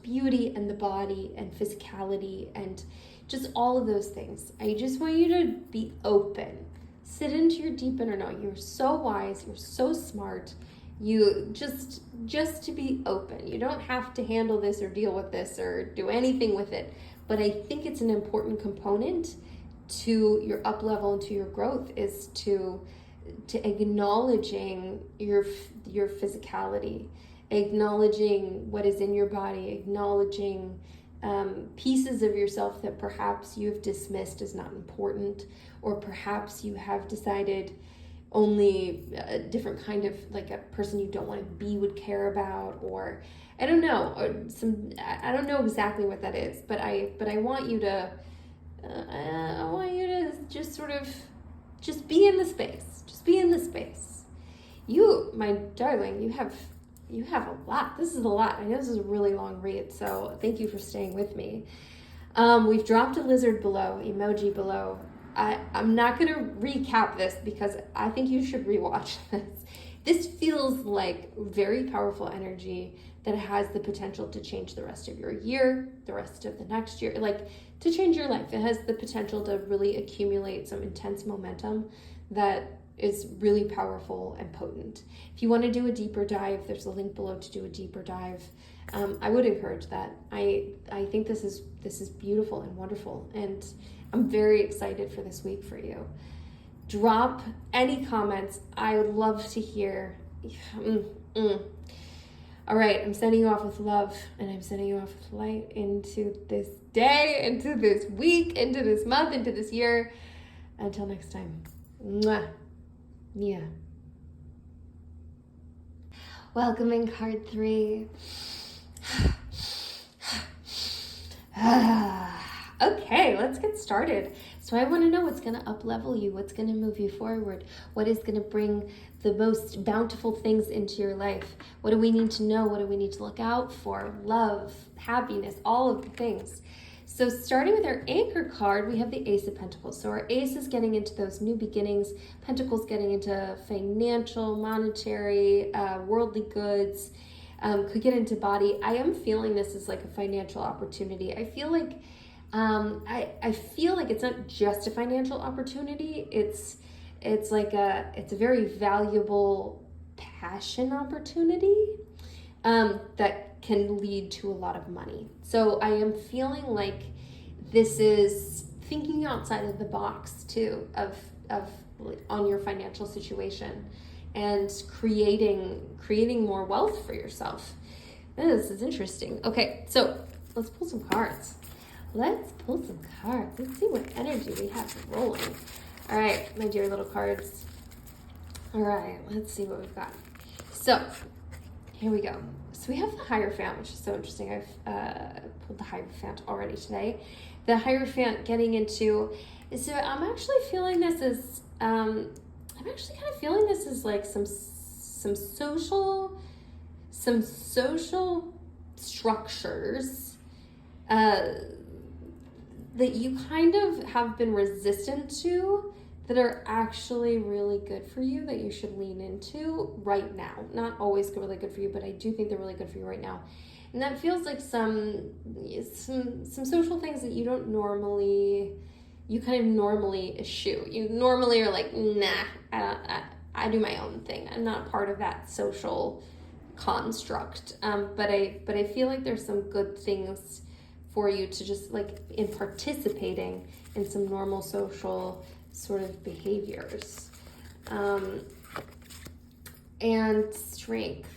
Speaker 1: beauty and the body and physicality and just all of those things. I just want you to be open. Sit into your deep inner knowing. You're so wise, you're so smart. You just to be open. You don't have to handle this or deal with this or do anything with it. But I think it's an important component to your up level and to your growth is to acknowledging your physicality, acknowledging what is in your body, acknowledging pieces of yourself that perhaps you've dismissed as not important, or perhaps you have decided only a different kind of, like a person you don't want to be would care about, or I don't know, or I don't know exactly what that is, but I want you to just sort of just be in the space. Just be in the space. You, my darling, you have a lot. This is a lot. I know this is a really long read, so thank you for staying with me. We've dropped a lizard below, emoji below. I'm not going to recap this because I think you should rewatch this. This feels like very powerful energy that has the potential to change the rest of your year, the rest of the next year, like to change your life. It has the potential to really accumulate some intense momentum that is really powerful and potent. If you want to do a deeper dive, there's a link below to do a deeper dive. I would encourage that. I think this is beautiful and wonderful, and I'm very excited for this week for you. Drop any comments. I would love to hear. All right, I'm sending you off with love, and I'm sending you off with light into this day, into this week, into this month, into this year. Until next time. Mwah. Yeah. Welcome in card 3. Okay, let's get started. So I want to know what's going to up-level you, what's going to move you forward, what is going to bring the most bountiful things into your life. What do we need to know? What do we need to look out for? Love, happiness, all of the things. So starting with our anchor card, we have the Ace of Pentacles. So our Ace is getting into those new beginnings. Pentacles getting into financial, monetary, worldly goods. Could get into body. I am feeling this as like a financial opportunity. I feel like I feel like it's not just a financial opportunity. It's a very valuable passion opportunity that can lead to a lot of money. So I am feeling like this is thinking outside of the box too of on your financial situation and creating more wealth for yourself. This is interesting. Okay, so let's pull some cards. Let's see what energy we have rolling. All right, my dear little cards. All right, let's see what we've got. So here we go. So we have the Hierophant, which is so interesting. I've pulled the Hierophant already today. The Hierophant getting into, so I'm actually feeling this as, like some social structures that you kind of have been resistant to that are actually really good for you, that you should lean into right now. Not always really good for you, but I do think they're really good for you right now. And that feels like some social things that you don't normally, you kind of normally eschew. You normally are like, nah, I do my own thing. I'm not part of that social construct. But I feel like there's some good things for you to just like in participating in some normal social sort of behaviors. And strength.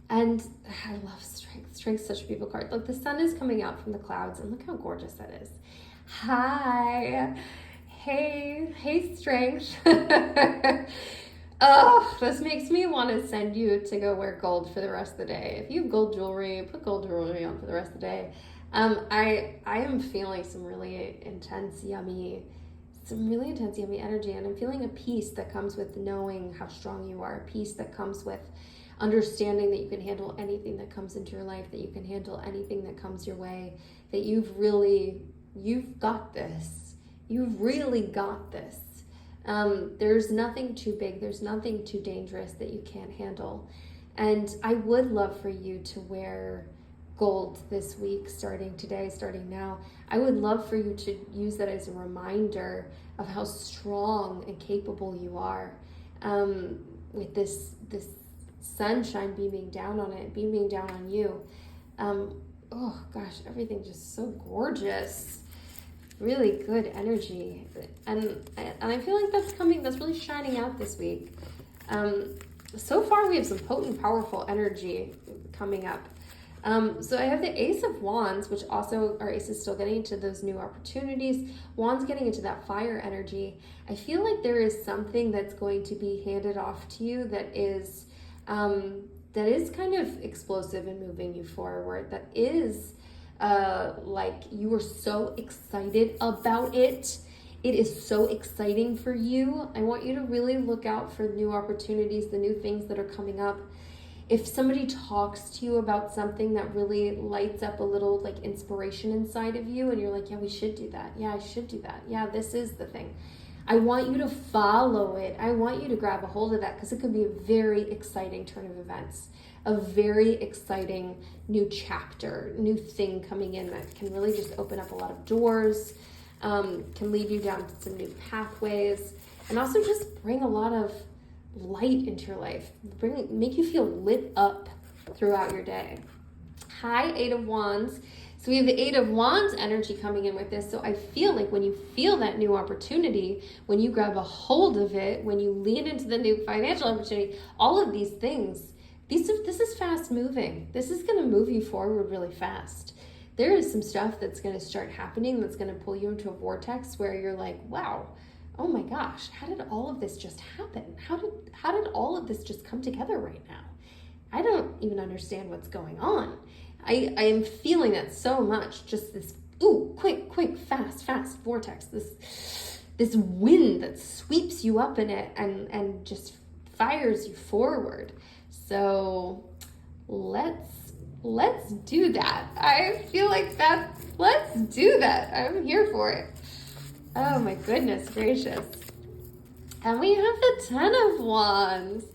Speaker 1: And I love strength. Strength's such a beautiful card. Look, the sun is coming out from the clouds, and look how gorgeous that is. Hi. Hey, strength. Oh, this makes me want to send you to go wear gold for the rest of the day. If you have gold jewelry, put gold jewelry on for the rest of the day. I am feeling some really intense, yummy energy, and I'm feeling a peace that comes with knowing how strong you are, a peace that comes with understanding that you can handle anything that comes into your life, that you can handle anything that comes your way, that you've got this. You've really got this. There's nothing too big, there's nothing too dangerous that you can't handle. And I would love for you to wear gold this week, starting today, starting now. I would love for you to use that as a reminder of how strong and capable you are, with this sunshine beaming down on it, beaming down on you. Oh gosh, everything just so gorgeous. Really good energy. And I feel like that's really shining out this week. So far we have some potent, powerful energy coming up. So I have the Ace of Wands, which also, our Ace is still getting into those new opportunities. Wands getting into that fire energy. I feel like there is something that's going to be handed off to you that is kind of explosive and moving you forward. That is like you are so excited about it. It is so exciting for you. I want you to really look out for new opportunities, the new things that are coming up. If somebody talks to you about something that really lights up a little like inspiration inside of you, and you're like, yeah, we should do that. Yeah, I should do that. Yeah, this is the thing. I want you to follow it. I want you to grab a hold of that, because it could be a very exciting turn of events, a very exciting new chapter, new thing coming in that can really just open up a lot of doors, can lead you down some new pathways, and also just bring a lot of light into your life, make you feel lit up throughout your day. Hi, Eight of Wands. So we have the Eight of Wands energy coming in with this. So I feel like when you feel that new opportunity, when you grab a hold of it, when you lean into the new financial opportunity, all of these things, this is fast moving. This is going to move you forward really fast. There is some stuff that's going to start happening that's going to pull you into a vortex where you're like, wow, oh my gosh, how did all of this just happen? How did all of this just come together right now? I don't even understand what's going on. I am feeling that so much, just this, quick, fast vortex, this wind that sweeps you up in it and just fires you forward. So let's do that. I feel like let's do that. I'm here for it. Oh my goodness gracious. And we have the Ten of Wands.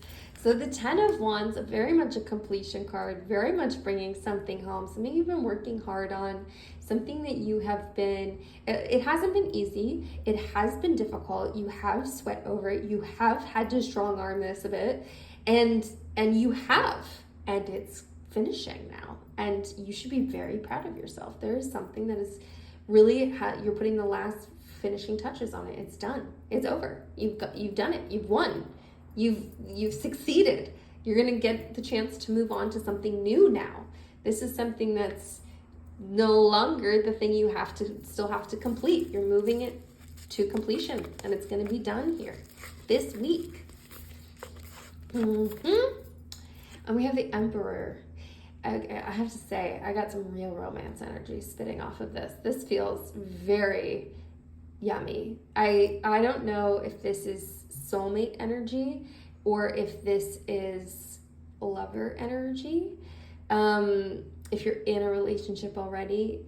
Speaker 1: So the Ten of Wands, very much a completion card, very much bringing something home, something you've been working hard on, something that you have been, it hasn't been easy, it has been difficult, you have sweat over it, you have had to strong arm this a bit, and you have, and it's finishing now, and you should be very proud of yourself. There is something that is really, you're putting the last finishing touches on it. It's done. It's over. You've done it. You've won. You've succeeded. You're going to get the chance to move on to something new now. This is something that's no longer the thing you still have to complete. You're moving it to completion, and it's going to be done here this week. And we have the Emperor. I have to say, I got some real romance energy spitting off of this. This feels very yummy. I don't know if this is soulmate energy or if this is lover energy. If you're in a relationship already,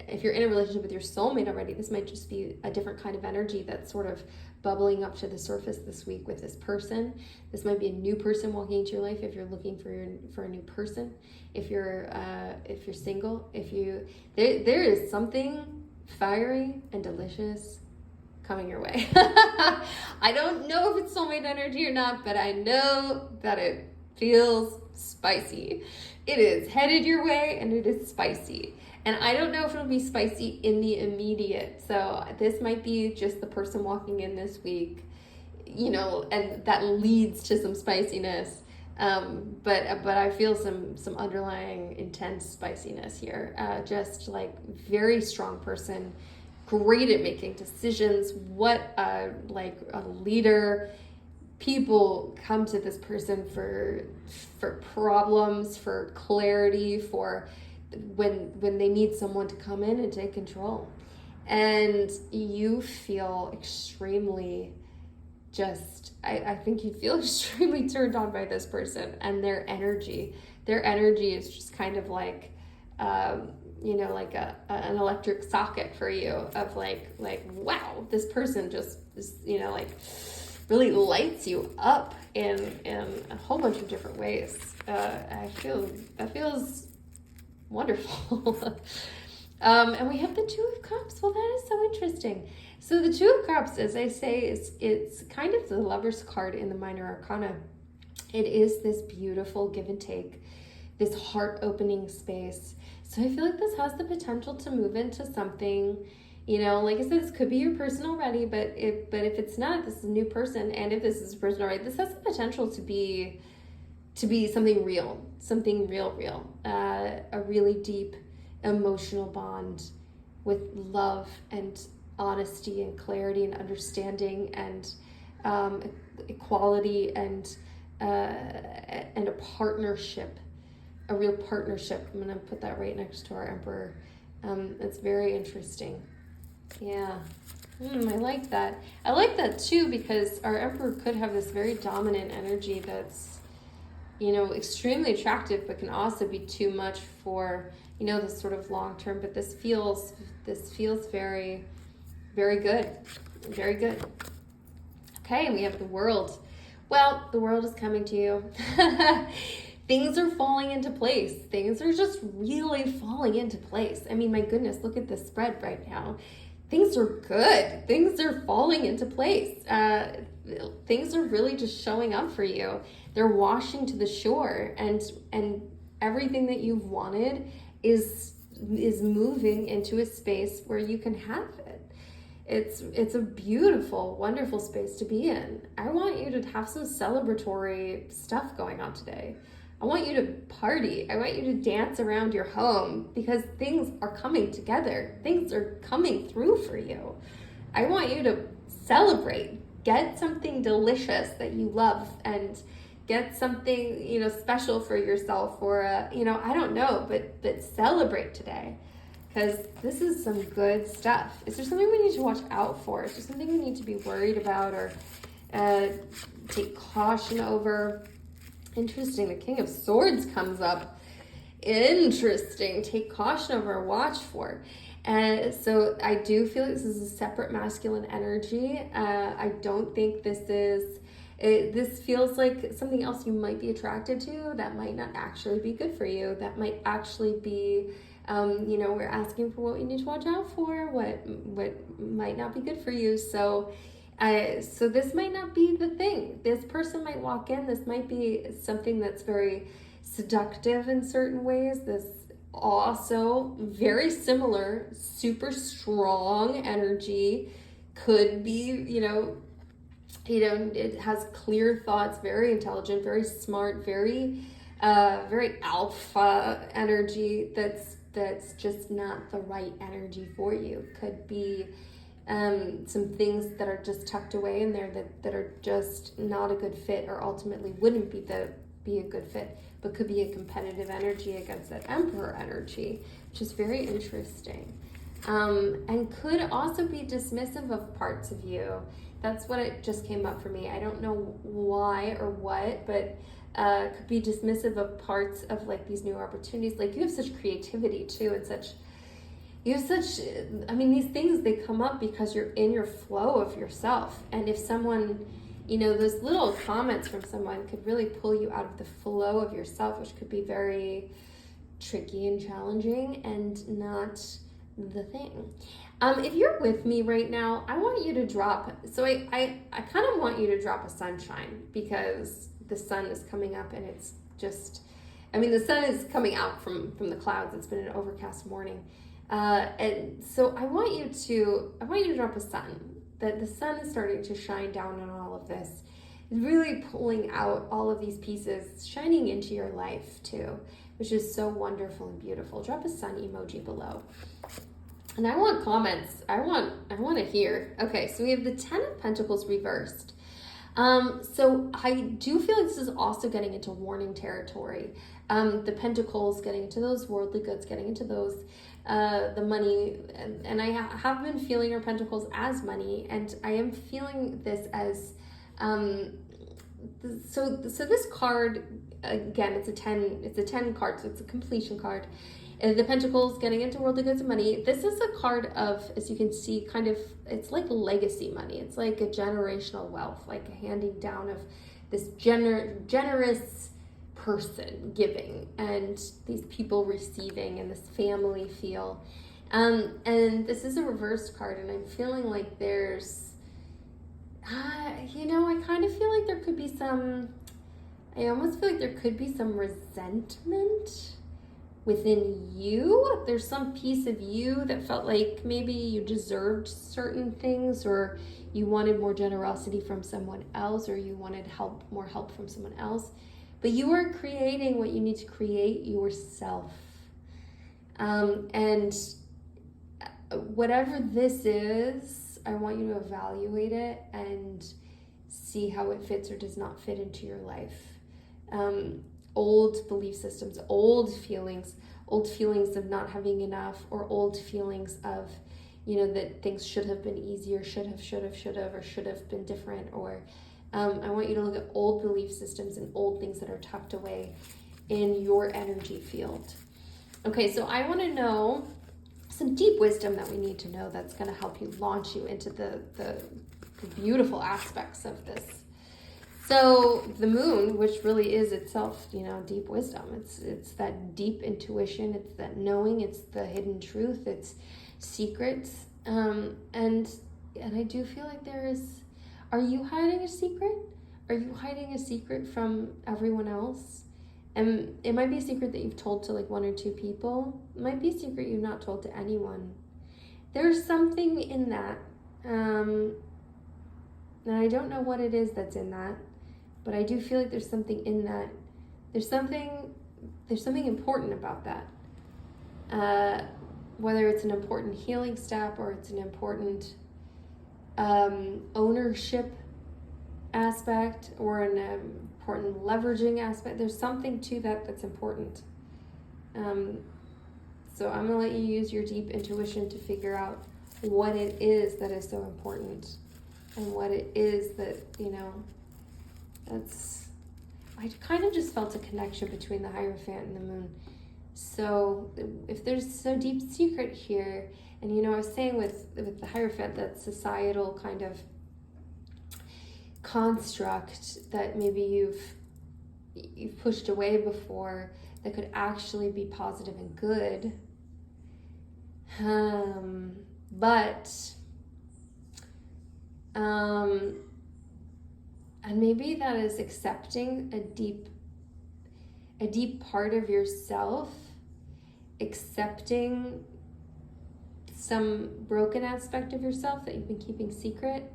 Speaker 1: if you're in a relationship with your soulmate already, this might just be a different kind of energy that's sort of bubbling up to the surface this week with this person. This might be a new person walking into your life if you're looking for a new person. If you're single, there is something fiery and delicious coming your way. I don't know if it's soulmate energy or not, but I know that it feels spicy. It is headed your way, and it is spicy. And I don't know if it'll be spicy in the immediate. So this might be just the person walking in this week, and that leads to some spiciness. But I feel some underlying intense spiciness here. Just like very strong person, great at making decisions. What a leader. People come to this person for problems, for clarity, for when they need someone to come in and take control. And you feel extremely I think you feel extremely turned on by this person and their energy. Their energy is just kind of like, like an electric socket for you of like, wow, this person just is, really lights you up in a whole bunch of different ways. That feels Wonderful. And we have the Two of Cups. Well, that is so interesting. So the Two of Cups, as I say, it's kind of the Lover's card in the Minor Arcana. It is this beautiful give and take, this heart-opening space. So I feel like this has the potential to move into something, you know, like I said, this could be your person already, but if it's not, this is a new person. And if this is a person already, this has the potential to be something real, a really deep emotional bond with love and honesty and clarity and understanding and equality and a partnership, a real partnership. I'm gonna put that right next to our Emperor. It's very interesting. Yeah, I like that. I like that too, because our Emperor could have this very dominant energy that's, you know, extremely attractive, but can also be too much for, you know, this sort of long term. But this feels very, very good, very good. Okay, and we have the World. Well, the World is coming to you. Things are falling into place. Things are just really falling into place. I mean, my goodness, look at this spread right now. Things are good. Things are falling into place. Things are really just showing up for you. They're washing to the shore, and everything that you've wanted is moving into a space where you can have it. It's a beautiful, wonderful space to be in. I want you to have some celebratory stuff going on today. I want you to party. I want you to dance around your home, because things are coming together. Things are coming through for you. I want you to celebrate. Get something delicious that you love, and get something, you know, special for yourself, or you know, I don't know, but celebrate today, because this is some good stuff. Is there something we need to watch out for? Is there something we need to be worried about or take caution over? Interesting. The King of Swords comes up. Interesting. Take caution over, watch for. And so I do feel like this is a separate masculine energy. I don't think this feels like something else you might be attracted to that might not actually be good for you. That might actually be, you know, we're asking for what you need to watch out for, what might not be good for you. So this might not be the thing. This person might walk in. This might be something that's very seductive in certain ways. This also very similar, super strong energy could be, you know, it has clear thoughts, very intelligent, very smart, very alpha energy. That's just not the right energy for you. Could be some things that are just tucked away in there that are just not a good fit, or ultimately wouldn't be a good fit, but could be a competitive energy against that Emperor energy, which is very interesting. And could also be dismissive of parts of you. That's what it just came up for me. I don't know why or what, but could be dismissive of parts of like these new opportunities. Like, you have such creativity too, and I mean, these things, they come up because you're in your flow of yourself. And if someone, you know, those little comments from someone could really pull you out of the flow of yourself, which could be very tricky and challenging and not the thing. If you're with me right now, I want you to drop, so I kind of want you to drop a sunshine, because the sun is coming up, and it's just, I mean, the sun is coming out from the clouds. It's been an overcast morning. And so I want you to drop a sun, that the sun is starting to shine down on all of this, really pulling out all of these pieces, shining into your life too, which is so wonderful and beautiful. Drop a sun emoji below. And I want comments. I want to hear. Okay, so we have the 10 of Pentacles reversed. So I do feel like this is also getting into warning territory. The Pentacles, getting into those worldly goods, getting into those, the money, and I have been feeling our Pentacles as money, and I am feeling this as, so this card, again, it's a 10 card, so it's a completion card. The Pentacles, getting into worldly goods and money. This is a card of, as you can see, kind of, it's like legacy money. It's like a generational wealth, like a handing down of this generous person giving and these people receiving and this family feel. And this is a reversed card, and I'm feeling like there's, I kind of feel like there could be I almost feel like there could be some resentment within you. There's some piece of you that felt like maybe you deserved certain things, or you wanted more generosity from someone else, or you wanted more help from someone else. But you are creating what you need to create yourself. And whatever this is, I want you to evaluate it and see how it fits or does not fit into your life. Old belief systems, old feelings of not having enough, or old feelings of, that things should have been easier, should have, or should have been different. Or I want you to look at old belief systems and old things that are tucked away in your energy field. Okay, so I want to know some deep wisdom that we need to know that's going to help you launch you into the beautiful aspects of this. So the moon, which really is itself, deep wisdom. It's that deep intuition. It's that knowing. It's the hidden truth. It's secrets. And I do feel like are you hiding a secret? Are you hiding a secret from everyone else? And it might be a secret that you've told to like one or two people. It might be a secret you've not told to anyone. There's something in that. And I don't know what it is that's in that. But I do feel like there's something in that. There's something important about that. Whether it's an important healing step, or it's an important ownership aspect, or an important leveraging aspect. There's something to that that's important. So I'm going to let you use your deep intuition to figure out what it is that is so important, and what it is that, I kind of just felt a connection between the Hierophant and the moon. So if there's a deep secret here, and I was saying with the Hierophant, that societal kind of construct that maybe you've pushed away before, that could actually be positive and good. And maybe that is accepting a deep part of yourself, accepting some broken aspect of yourself that you've been keeping secret,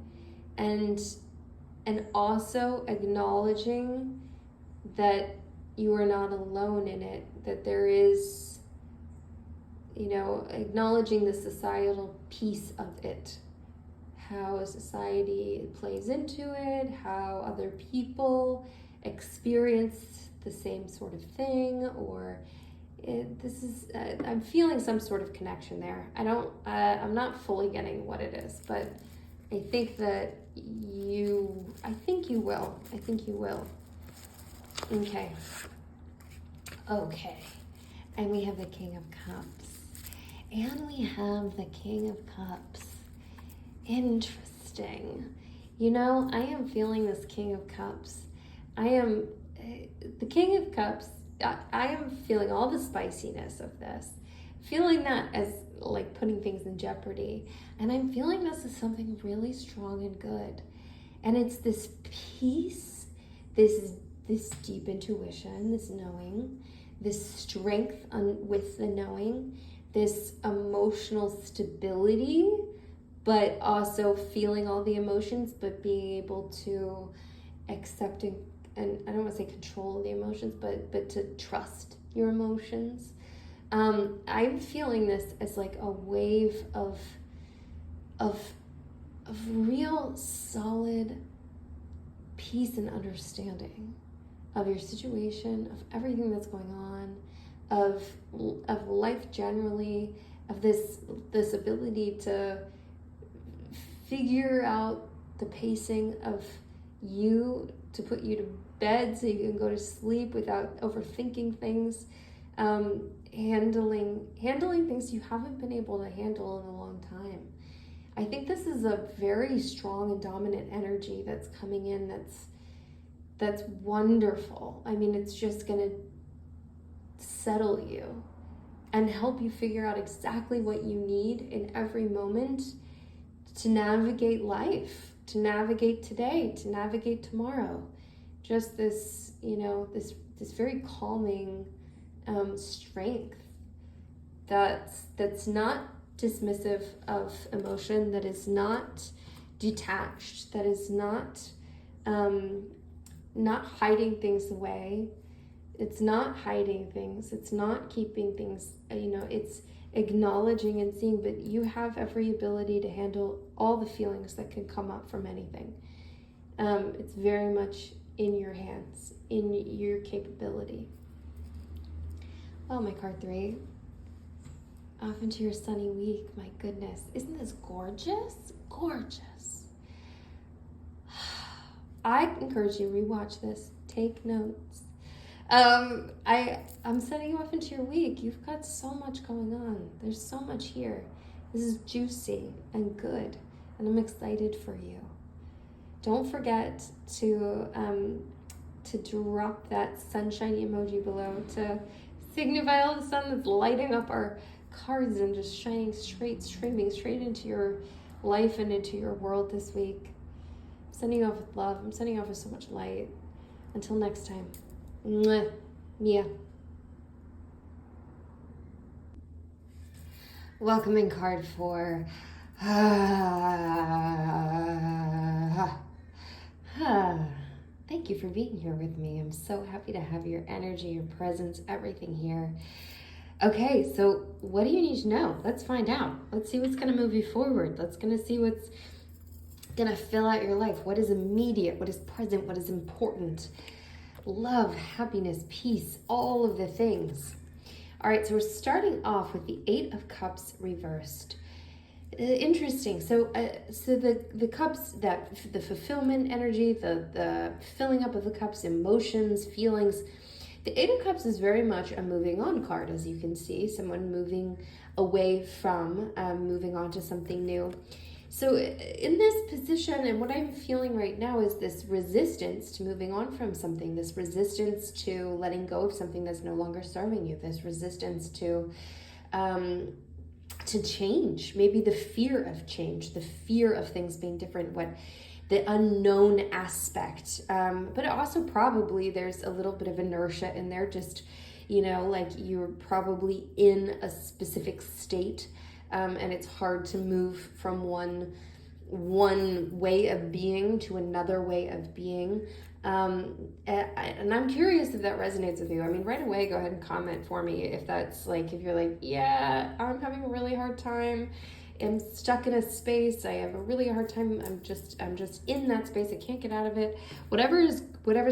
Speaker 1: and also acknowledging that you are not alone in it, that there is, acknowledging the societal piece of it, how society plays into it, how other people experience the same sort of thing, or I'm feeling some sort of connection there. I'm not fully getting what it is, but I think that I think you will. Okay. And we have the King of Cups. And we have the King of Cups. Interesting. I am feeling this King of Cups. The King of Cups, I am feeling all the spiciness of this. Feeling that as like putting things in jeopardy. And I'm feeling this as something really strong and good. And it's this peace, this deep intuition, this knowing, this strength with the knowing, this emotional stability, but also feeling all the emotions, but being able to accept and I don't want to say control the emotions, but to trust your emotions. I'm feeling this as like a wave of real solid peace and understanding of your situation, of everything that's going on, of life generally, of this ability to figure out the pacing of you, to put you to bed so you can go to sleep without overthinking things, handling things you haven't been able to handle in a long time. I think this is a very strong and dominant energy that's coming in, That's wonderful. I mean, it's just going to settle you and help you figure out exactly what you need in every moment to navigate life, to navigate today, to navigate tomorrow. Just this, this very calming strength that's not dismissive of emotion, that is not detached, that is not hiding things away. It's not hiding things. It's not keeping things, it's acknowledging and seeing, but you have every ability to handle all the feelings that can come up from anything. It's very much in your hands, in your capability. Oh, my card 3. Off into your sunny week. My goodness. Isn't this gorgeous? Gorgeous. I encourage you to rewatch this. Take notes. I'm setting you off into your week. You've got so much going on. There's so much here. This is juicy and good, and I'm excited for you. Don't forget to drop that sunshiny emoji below to signify all the sun that's lighting up our cards and just streaming straight into your life and into your world this week. I'm sending you off with love. I'm sending you off with so much light. Until next time. Mwah. Mia. Welcoming card 4. Thank you for being here with me. I'm so happy to have your energy, your presence, everything here. Okay, so what do you need to know? Let's find out. Let's see what's going to move you forward. Let's see what's going to fill out your life. What is immediate? What is present? What is important? Love, happiness, peace, all of the things. All right, so we're starting off with the 8 of Cups reversed. Interesting. So the cups, that the fulfillment energy, the filling up of the cups, emotions, feelings. The 8 of Cups is very much a moving on card, as you can see. Someone moving away from, moving on to something new. So in this position, and what I'm feeling right now is this resistance to moving on from something, this resistance to letting go of something that's no longer serving you, this resistance to change, maybe the fear of change, the fear of things being different, the unknown aspect. But also probably there's a little bit of inertia in there, just, like you're probably in a specific state. And it's hard to move from one way of being to another way of being. And I'm curious if that resonates with you. I mean, right away, go ahead and comment for me if that's if you're like, yeah, I'm having a really hard time. I'm stuck in a space. I have a really hard time. I'm just in that space. I can't get out of it. Whatever's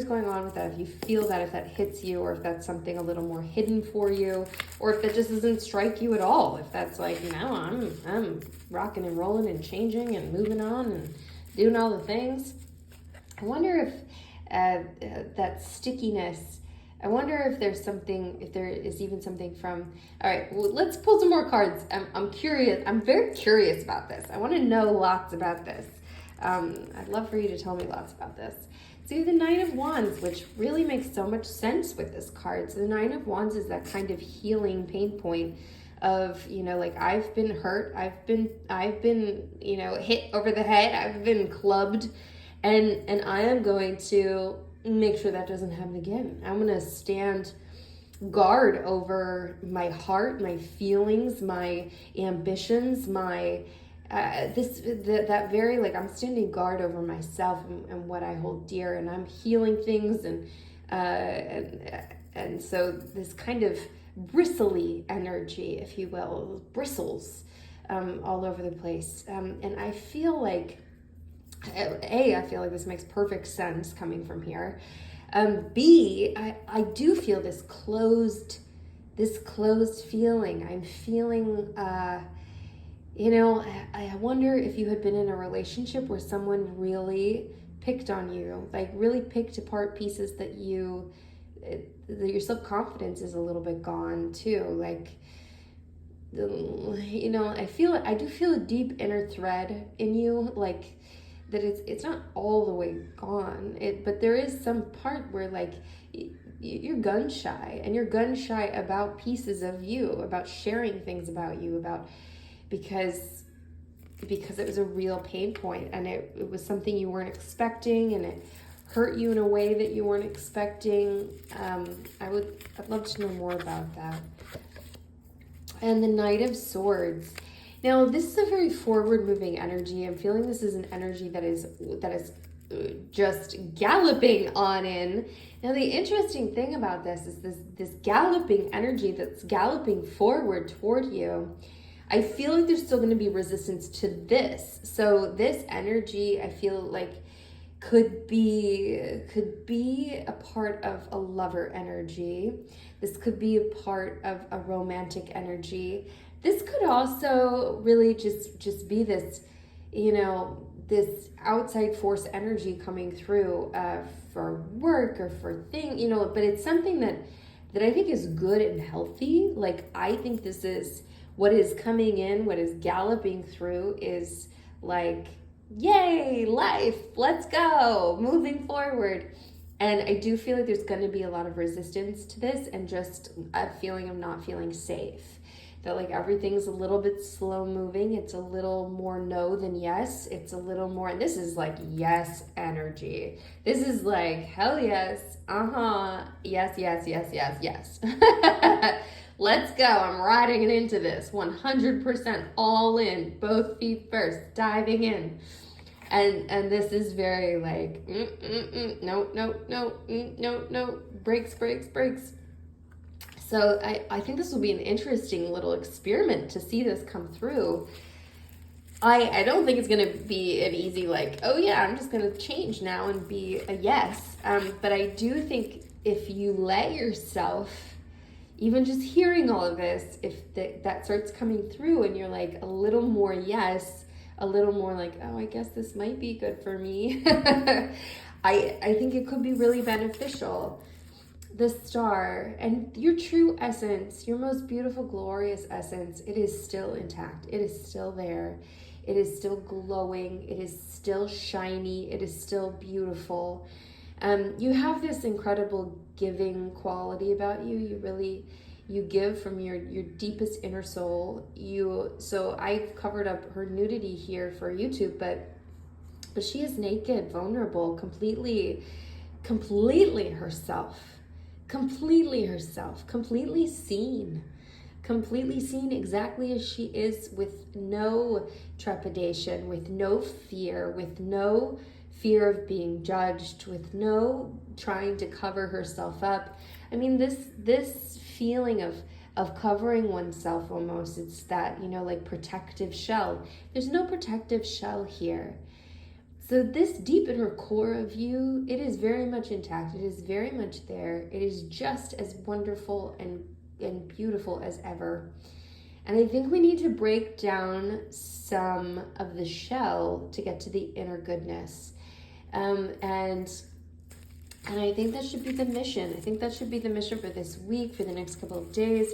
Speaker 1: going on with that, if you feel that, if that hits you, or if that's something a little more hidden for you, or if that just doesn't strike you at all, if that's no, I'm rocking and rolling and changing and moving on and doing all the things. I wonder if that stickiness, I wonder if there is even something from, all right, well, let's pull some more cards. I'm curious. I'm very curious about this. I want to know lots about this. I'd love for you to tell me lots about this. So the 9 of Wands, which really makes so much sense with this card. So the 9 of Wands is that kind of healing pain point of, I've been hurt. I've been, hit over the head. I've been clubbed, and I am going to make sure that doesn't happen again. I'm going to stand guard over my heart, my feelings, my ambitions, my I'm standing guard over myself and what I hold dear, and I'm healing things, and so this kind of bristly energy, if you will, bristles all over the place, and I feel like I feel like this makes perfect sense coming from here. B, I do feel this closed feeling. I'm feeling, I wonder if you had been in a relationship where someone really picked on you, really picked apart pieces that your self-confidence is a little bit gone too. I do feel a deep inner thread in you, that it's not all the way gone. But there is some part where like you're gun shy, and you're gun shy about pieces of you, about sharing things about you, about because it was a real pain point, and it was something you weren't expecting, and it hurt you in a way that you weren't expecting. I'd love to know more about that. And the Knight of Swords. Now, this is a very forward-moving energy. I'm feeling this is an energy that is just galloping on in. Now, the interesting thing about this is this galloping energy that's galloping forward toward you. I feel like there's still going to be resistance to this. So this energy, I feel like could be a part of a lover energy. This could be a part of a romantic energy. This could also really just be this, this outside force energy coming through for work or for but it's something that I think is good and healthy. Like, I think this is what is coming in, what is galloping through is like, yay, life, let's go, moving forward. And I do feel like there's going to be a lot of resistance to this, and just a feeling of not feeling safe. That like everything's a little bit slow moving. It's a little more no than yes. It's a little more, and this is like yes energy. This is like, hell yes, yes, yes, yes, yes, yes. Let's go. I'm riding it into this 100% all in, both feet first, diving in. And this is very like, no, brakes. So I think this will be an interesting little experiment to see this come through. I don't think it's going to be an easy like, oh yeah, I'm just going to change now and be a yes. But I do think if you let yourself, even just hearing all of this, if that starts coming through and you're like a little more yes, a little more like, oh, I guess this might be good for me. I think it could be really beneficial. The Star and your true essence, your most beautiful, glorious essence, it is still intact. It is still there. It is still glowing. It is still shiny. It is still beautiful. You have this incredible giving quality about you. You give from your deepest inner soul. So I've covered up her nudity here for YouTube, but she is naked, vulnerable, completely herself, completely seen exactly as she is, with no trepidation, with no fear, of being judged, with no trying to cover herself up. I mean, this feeling of covering oneself almost, it's that, like protective shell. There's no protective shell here. So this deep inner core of you, it is very much intact. It is very much there. It is just as wonderful and beautiful as ever. And I think we need to break down some of the shell to get to the inner goodness. And I think that should be the mission. I think that should be the mission for this week, for the next couple of days.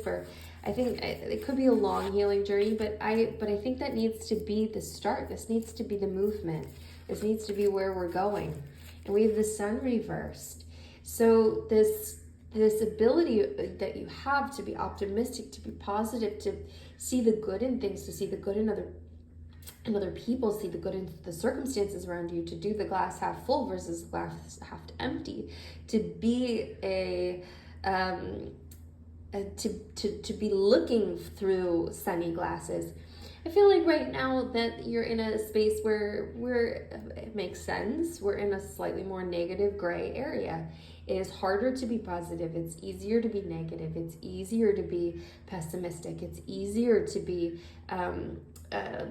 Speaker 1: I think it could be a long healing journey, but I think that needs to be the start. This needs to be the movement. This needs to be where we're going. And we have the sun reversed. So this ability that you have to be optimistic, to be positive, to see the good in things, to see the good in other people, see the good in the circumstances around you, to do the glass half full versus glass half empty, to be to be looking through sunny glasses. I feel like right now that you're in a space where it makes sense. We're in a slightly more negative gray area. It is harder to be positive. It's easier to be negative. It's easier to be pessimistic. It's easier to be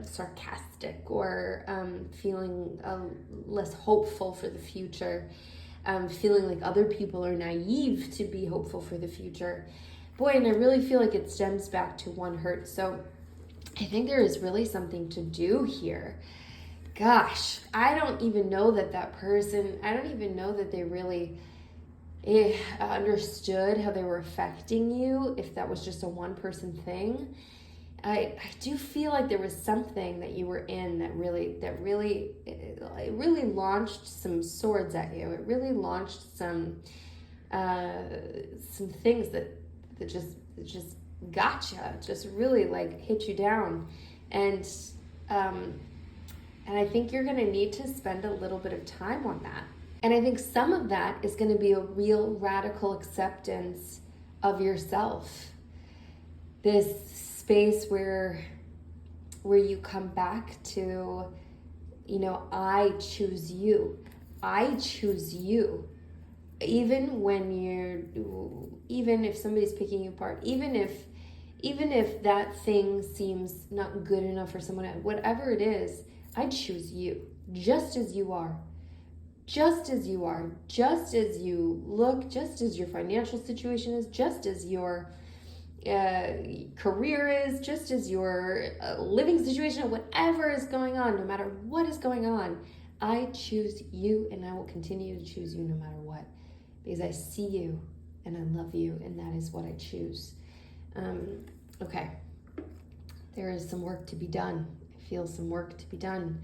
Speaker 1: sarcastic or feeling less hopeful for the future, feeling like other people are naive to be hopeful for the future. Boy, and I really feel like it stems back to one hurt. So I think there is really something to do here. Gosh, I don't even know that person, I don't even know that they really understood how they were affecting you, if that was just a one-person thing. I do feel like there was something that you were in that really it really launched some swords at you. It really launched some things that just gotcha, just really like hit you down. And I think you're going to need to spend a little bit of time on that. And I think some of that is going to be a real radical acceptance of yourself. This space where you come back to, I choose you. I choose you. Even if somebody's picking you apart, even if that thing seems not good enough for someone else, whatever it is, I choose you, just as you are. Just as you are, just as you look, just as your financial situation is, just as your career is, just as your living situation, whatever is going on, no matter what is going on, I choose you, and I will continue to choose you no matter what, because I see you and I love you, and that is what I choose. Okay, there is some work to be done. I feel some work to be done.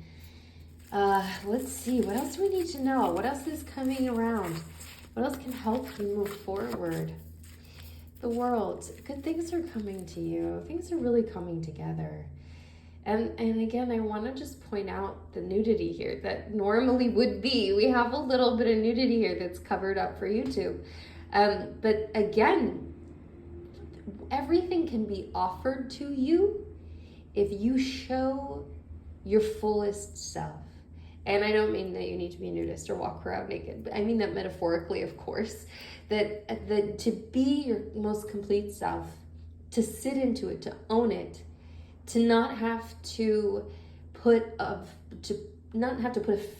Speaker 1: Let's see, what else do we need to know? What else is coming around? What else can help you move forward? The world, good things are coming to you. Things are really coming together. And again, I want to just point out the nudity here that normally would be. We have a little bit of nudity here that's covered up for YouTube. But again, everything can be offered to you if you show your fullest self. And I don't mean that you need to be a nudist or walk around naked, but I mean that metaphorically, of course, that to be your most complete self, to sit into it, to own it, to not have to put a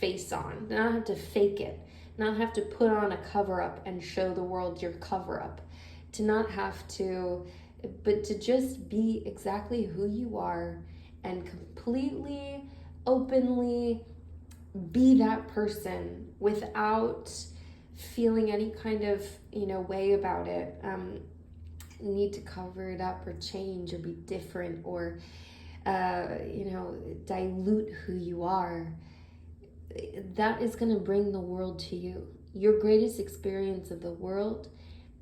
Speaker 1: face on, not have to fake it, not have to put on a cover up and show the world your cover up, to not have to, but to just be exactly who you are and completely, openly be that person without feeling any kind of, way about it, need to cover it up or change or be different or, dilute who you are. That is going to bring the world to you. Your greatest experience of the world,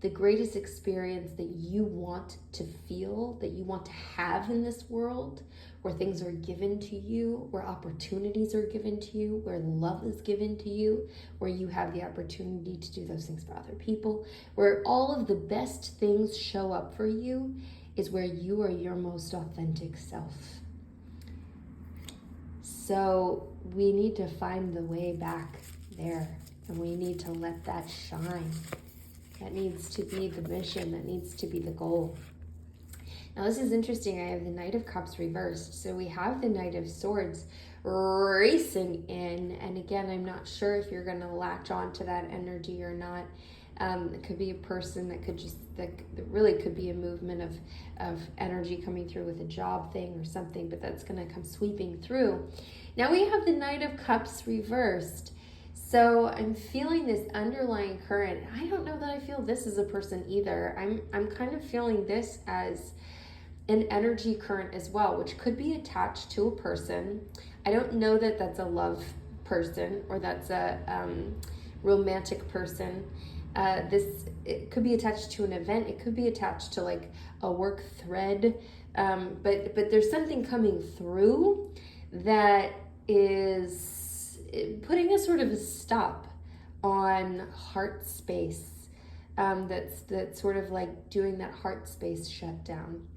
Speaker 1: the greatest experience that you want to feel, that you want to have in this world, where things are given to you, where opportunities are given to you, where love is given to you, where you have the opportunity to do those things for other people, where all of the best things show up for you, is where you are your most authentic self. So we need to find the way back there, and we need to let that shine. That needs to be the mission, that needs to be the goal. Now this is interesting, I have the Knight of Cups reversed. So we have the Knight of Swords racing in, and again, I'm not sure if you're gonna latch on to that energy or not. It could be a person that really could be a movement of energy coming through with a job thing or something, but that's gonna come sweeping through. Now we have the Knight of Cups reversed. So I'm feeling this underlying current. I don't know that I feel this is a person either. I'm kind of feeling this as an energy current as well, which could be attached to a person. I don't know that that's a love person or that's a romantic person. It could be attached to an event. It could be attached to like a work thread. But there's something coming through that is putting a sort of a stop on heart space. That's sort of like doing that heart space shutdown.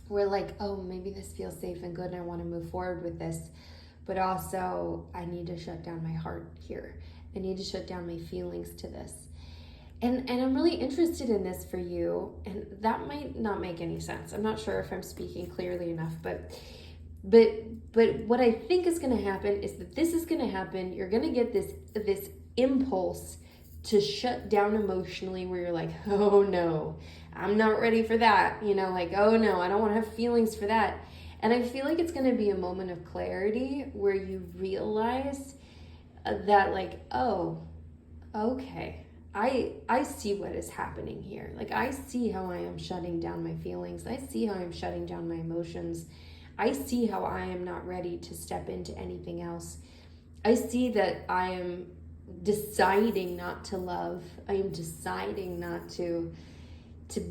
Speaker 1: We're like, oh, maybe this feels safe and good and I want to move forward with this, but also I need to shut down my heart here. I need to shut down my feelings to this. And I'm really interested in this for you, and that might not make any sense. I'm not sure if I'm speaking clearly enough, but what I think is going to happen is that this is going to happen. You're going to get this impulse to shut down emotionally where you're like, oh no, I'm not ready for that. Like, oh no, I don't want to have feelings for that. And I feel like it's going to be a moment of clarity where you realize that like, oh, okay, I see what is happening here. Like, I see how I am shutting down my feelings. I see how I'm shutting down my emotions. I see how I am not ready to step into anything else. I see that I am deciding not to love. I am deciding not to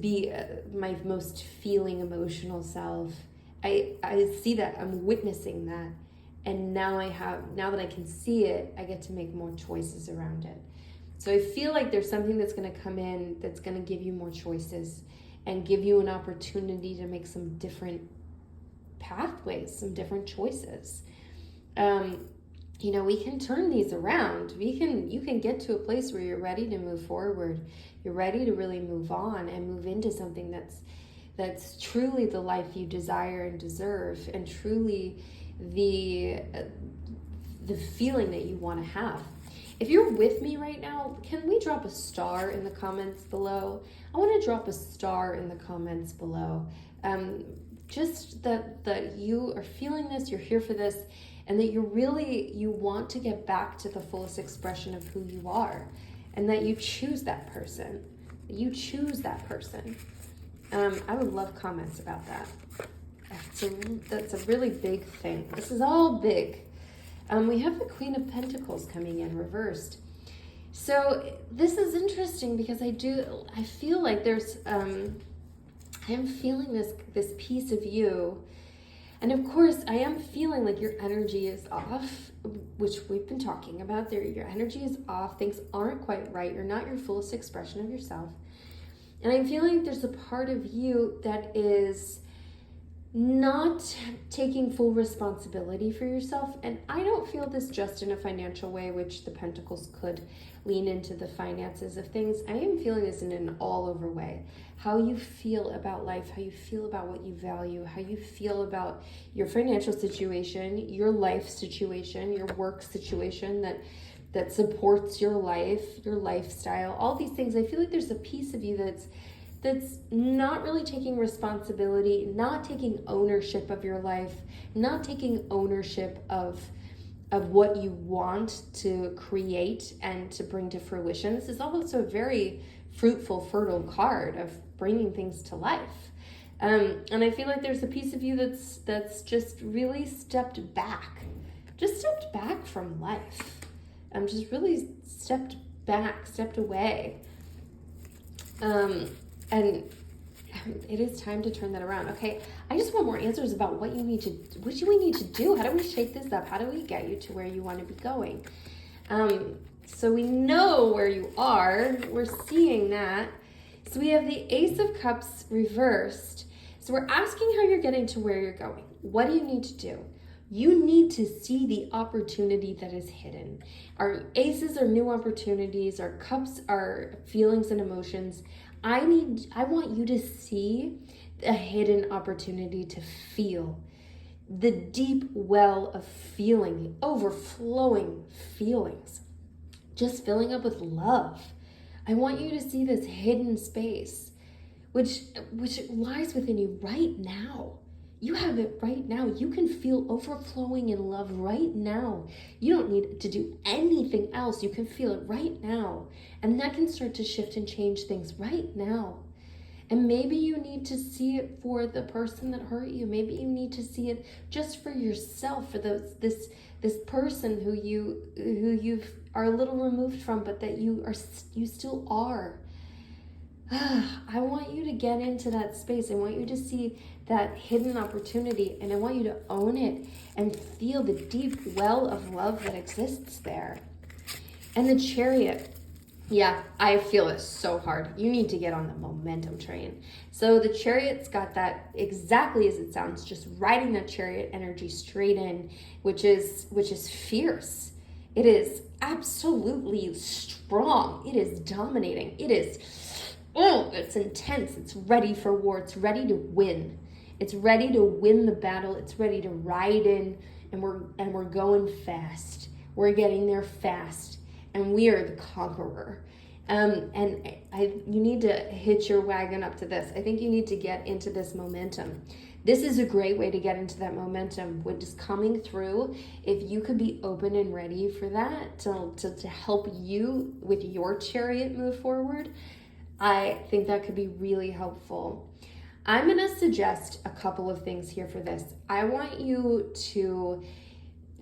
Speaker 1: be my most feeling emotional self. I see that, I'm witnessing that. And now that I can see it, I get to make more choices around it. So I feel like there's something that's going to come in that's going to give you more choices and give you an opportunity to make some different pathways, some different choices. We can turn these around. You can get to a place where you're ready to move forward. You're ready to really move on and move into something that's truly the life you desire and deserve, and truly the feeling that you want to have. If you're with me right now, can we drop a star in the comments below? I want to drop a star in the comments below. Just that you are feeling this, you're here for this, and that you want to get back to the fullest expression of who you are, and that you choose that person. I would love comments about that. That's a really big thing. This is all big. We have the Queen of Pentacles coming in reversed. So this is interesting because I feel like there's, I am feeling this piece of you. And of course, I am feeling like your energy is off, which we've been talking about. Your energy is off. Things aren't quite right. You're not your fullest expression of yourself. And I'm feeling there's a part of you that is not taking full responsibility for yourself. And I don't feel this just in a financial way, which the Pentacles could lean into the finances of things. I am feeling this in an all over way. How you feel about life, how you feel about what you value, how you feel about your financial situation, your life situation, your work situation that supports your life, your lifestyle, all these things. I feel like there's a piece of you that's not really taking responsibility, not taking ownership of your life, not taking ownership of what you want to create and to bring to fruition. This is also a very fruitful, fertile card of bringing things to life. And I feel like there's a piece of you that's just really stepped back from life. Just really stepped away. And it is time to turn that around. Okay, I just want more answers about what do we need to do? How do we shake this up? How do we get you to where you want to be going? So we know where you are. We're seeing that. So we have the Ace of Cups reversed. So we're asking how you're getting to where you're going. What do you need to do? You need to see the opportunity that is hidden. Our aces are new opportunities. Our cups are feelings and emotions. I want you to see a hidden opportunity to feel the deep well of feeling, the overflowing feelings, just filling up with love. I want you to see this hidden space, which lies within you right now. You have it right now. You can feel overflowing in love right now. You don't need to do anything else. You can feel it right now. And that can start to shift and change things right now. And maybe you need to see it for the person that hurt you. Maybe you need to see it just for yourself, for this person who you are a little removed from, but that you still are. I want you to get into that space. I want you to see that hidden opportunity, and I want you to own it and feel the deep well of love that exists there. And the Chariot. Yeah, I feel it so hard. You need to get on the momentum train. So the Chariot's got that exactly as it sounds, just riding that Chariot energy straight in, which is fierce. It is absolutely strong. It is dominating. It's intense. It's ready for war. It's ready to win. It's ready to win the battle. It's ready to ride in, and we're going fast. We're getting there fast, and we are the conqueror. You need to hitch your wagon up to this. I think you need to get into this momentum. This is a great way to get into that momentum, which is coming through. If you could be open and ready for that to help you with your chariot move forward, I think that could be really helpful. I'm going to suggest a couple of things here for this. I want you to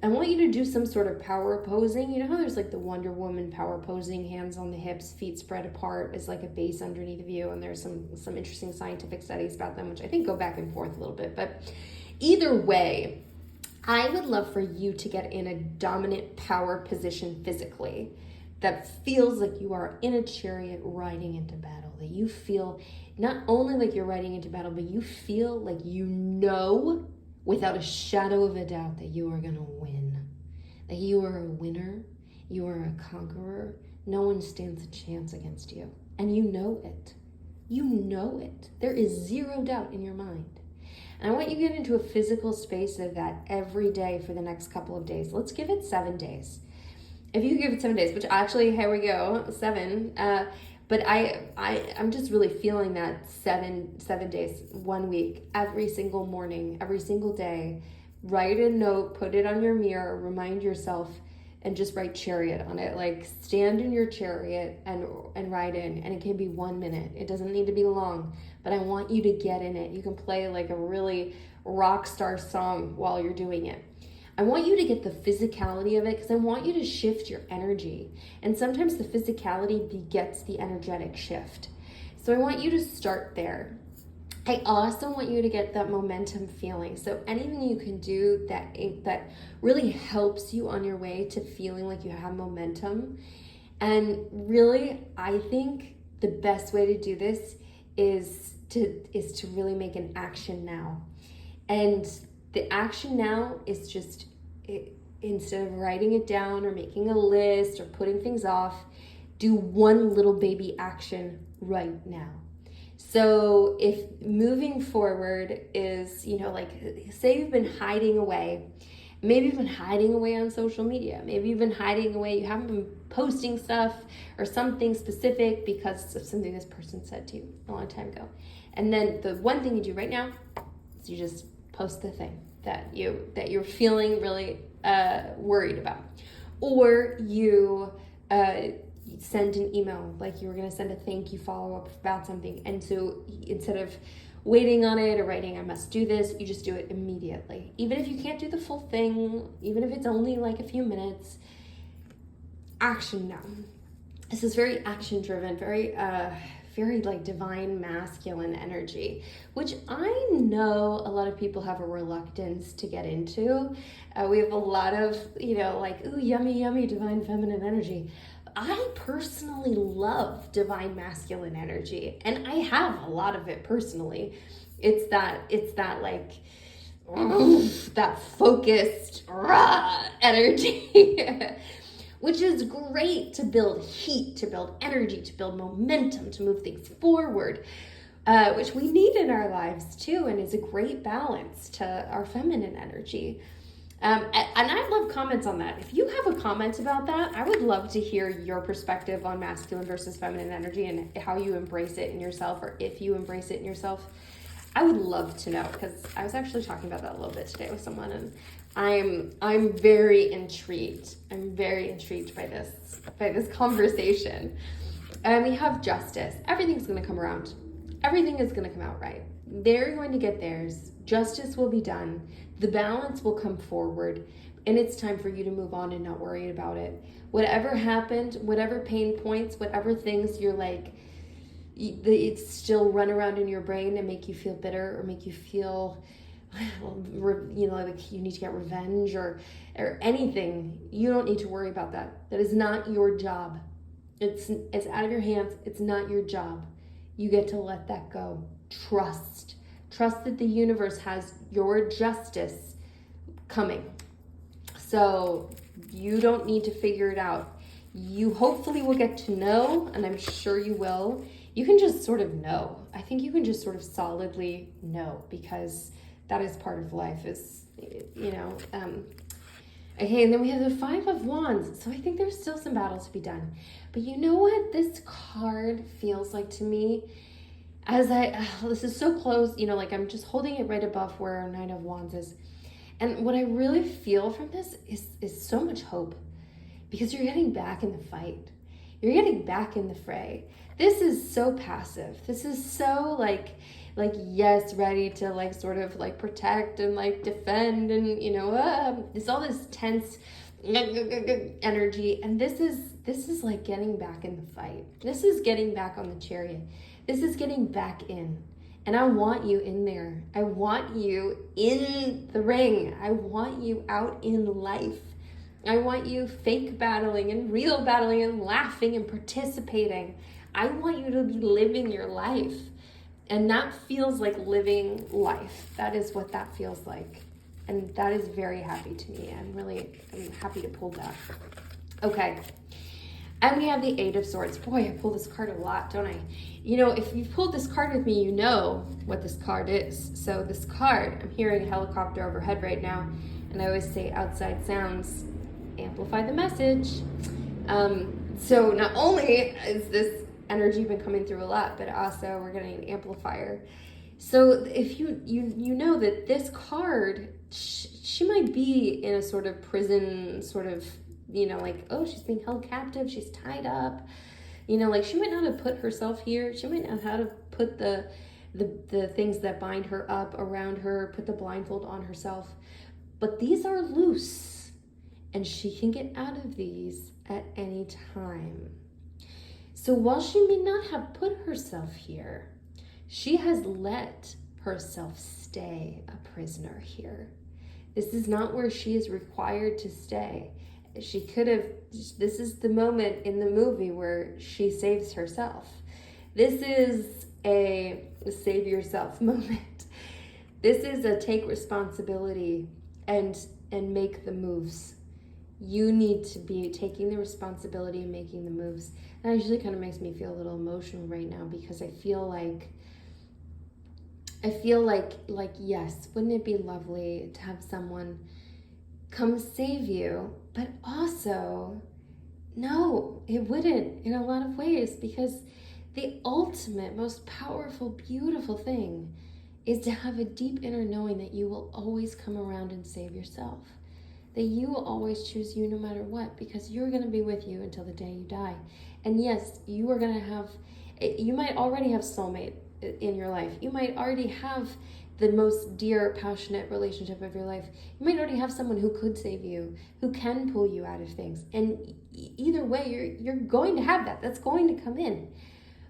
Speaker 1: do some sort of power posing. You know how there's like the Wonder Woman power posing, hands on the hips, feet spread apart is like a base underneath of you. And there's some interesting scientific studies about them, which I think go back and forth a little bit. But either way, I would love for you to get in a dominant power position physically that feels like you are in a chariot riding into battle, that you feel not only like you're riding into battle, but you feel like you know without a shadow of a doubt that you are going to win, that you are a winner, you are a conqueror. No one stands a chance against you, and you know it. You know it. There is zero doubt in your mind. And I want you to get into a physical space of that every day for the next couple of days. Let's give it 7 days. If you give it 7 days, which actually, here we go, 7. But I'm just really feeling that 7 days, 1 week, every single morning, every single day. Write a note, put it on your mirror, remind yourself, and just write chariot on it. Like stand in your chariot and ride in. And it can be 1 minute. It doesn't need to be long, but I want you to get in it. You can play like a really rock star song while you're doing it. I want you to get the physicality of it because I want you to shift your energy. And sometimes the physicality begets the energetic shift. So I want you to start there. I also want you to get that momentum feeling. So anything you can do that really helps you on your way to feeling like you have momentum. And really, I think the best way to do this is to really make an action now. And the action now is just, instead of writing it down or making a list or putting things off, do one little baby action right now. So if moving forward is, like say you've been hiding away, maybe you've been hiding away on social media, maybe you've been hiding away, you haven't been posting stuff or something specific because of something this person said to you a long time ago. And then the one thing you do right now is you just post the thing that you're feeling really worried about, or you send an email like you were going to send a thank you follow-up about something, and so instead of waiting on it or writing I must do this, you just do it immediately. Even if you can't do the full thing, even if it's only like a few minutes, action now. This is very action driven, very like divine masculine energy, which I know a lot of people have a reluctance to get into. We have a lot of, like, ooh, yummy divine feminine energy. I personally love divine masculine energy, and I have a lot of it personally. It's that like that focused energy. Which is great to build heat, to build energy, to build momentum, to move things forward, which we need in our lives too, and is a great balance to our feminine energy. And I love comments on that. If you have a comment about that, I would love to hear your perspective on masculine versus feminine energy and how you embrace it in yourself, or if you embrace it in yourself. I would love to know, because I was actually talking about that a little bit today with someone, and I'm very intrigued. I'm very intrigued by this conversation. And we have justice. Everything's going to come around. Everything is going to come out right. They're going to get theirs. Justice will be done. The balance will come forward, and it's time for you to move on and not worry about it. Whatever happened, whatever pain points, whatever things you're like, it's still run around in your brain and make you feel bitter or make you feel, like you need to get revenge or anything. You don't need to worry about that. That is not your job. It's out of your hands. It's not your job. You get to let that go. Trust that the universe has your justice coming. So you don't need to figure it out. You hopefully will get to know, and I'm sure you will. You can just sort of know. I think you can just sort of solidly know, because that is part of life, is, I Okay, and then we have the Five of Wands. So I think there's still some battle to be done. But you know what this card feels like to me? This is so close, like I'm just holding it right above where Nine of Wands is. And what I really feel from this is so much hope, because you're getting back in the fight. You're getting back in the fray. This is so passive. This is so like yes, ready to like sort of like protect and like defend and it's all this tense energy. And this is like getting back in the fight. This is getting back on the chariot. This is getting back in. And I want you in there. I want you in the ring. I want you out in life. I want you fake battling and real battling and laughing and participating. I want you to be living your life. And that feels like living life. That is what that feels like. And that is very happy to me. I'm happy to pull that. Okay. And we have the Eight of Swords. Boy, I pull this card a lot, don't I? If you've pulled this card with me, you know what this card is. So this card, I'm hearing a helicopter overhead right now. And I always say outside sounds amplify the message. So not only is this energy been coming through a lot, but also we're getting an amplifier. So if you know that this card, she might be in a sort of prison, sort of, she's being held captive, she's tied up, she might not have put herself here. She might not have put the things that bind her up around her, put the blindfold on herself, but these are loose and she can get out of these at any time. So while she may not have put herself here, she has let herself stay a prisoner here. This is not where she is required to stay. She could have, this is the moment in the movie where she saves herself. This is a save yourself moment. This is a take responsibility and make the moves. You need to be taking the responsibility and making the moves. That actually kind of makes me feel a little emotional right now, because I feel like yes, wouldn't it be lovely to have someone come save you? But also, no, it wouldn't in a lot of ways, because the ultimate, most powerful, beautiful thing is to have a deep inner knowing that you will always come around and save yourself. That you will always choose you no matter what, because you're going to be with you until the day you die. And yes, you are going to have, you might already have soulmate in your life. You might already have the most dear, passionate relationship of your life. You might already have someone who could save you, who can pull you out of things. And either way, you're going to have that. That's going to come in.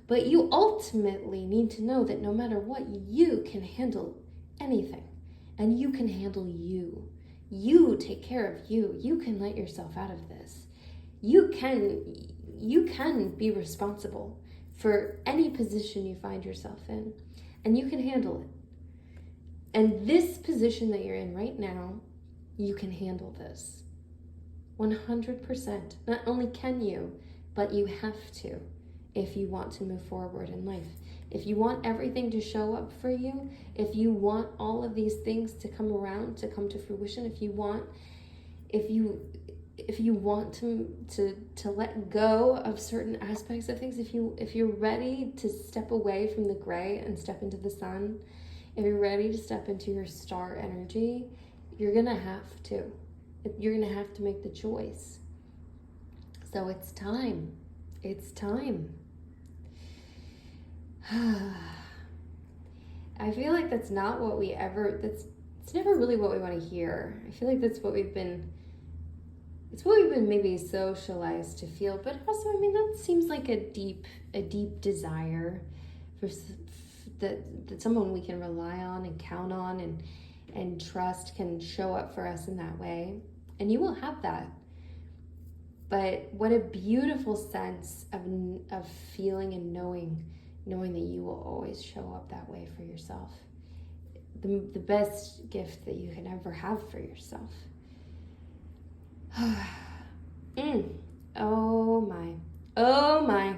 Speaker 1: But you ultimately need to know that no matter what, you can handle anything. And you can handle you. You take care of you. You can let yourself out of this. You can be responsible for any position you find yourself in, and you can handle it. And this position that you're in right now, you can handle this 100%. Not only can you, but you have to, if you want to move forward in life. If you want everything to show up for you, if you want all of these things to come around, to come to fruition, if you want to let go of certain aspects of things, if you're ready to step away from the gray and step into the sun, if you're ready to step into your star energy, you're gonna have to. You're gonna have to make the choice. So it's time. It's time. I feel like that's not what it's never really what we want to hear. I feel like that's what it's what we've been maybe socialized to feel, but also, that seems like a deep desire for that someone we can rely on and count on and trust can show up for us in that way. And you will have that. But what a beautiful sense of feeling and knowing that you will always show up that way for yourself. The best gift that you can ever have for yourself. Oh my.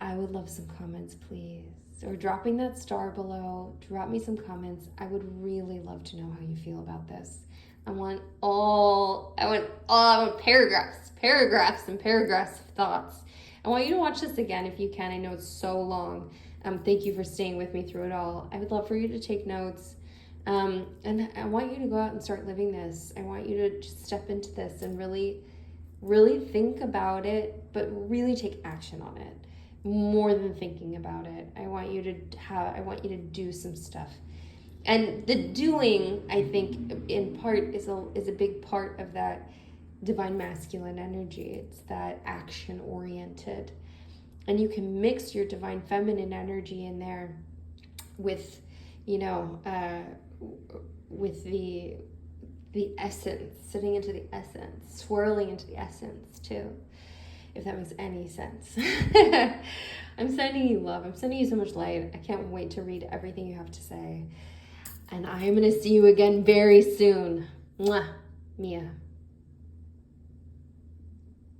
Speaker 1: I would love some comments, please. Or dropping that star below. Drop me some comments. I would really love to know how you feel about this. I want paragraphs and paragraphs of thoughts. I want you to watch this again if you can. I know it's so long. Thank you for staying with me through it all. I would love for you to take notes. And I want you to go out and start living this. I want you to just step into this and really, really think about it, but really take action on it more than thinking about it. I want you to do some stuff. And the doing, I think, in part is a big part of that divine masculine energy. It's that action oriented. And you can mix your divine feminine energy in there with, with the essence, sitting into the essence, swirling into the essence too, if that makes any sense. I'm sending you love. I'm sending you so much light. I can't wait to read everything you have to say. And I am going to see you again very soon. Mwah. Mia.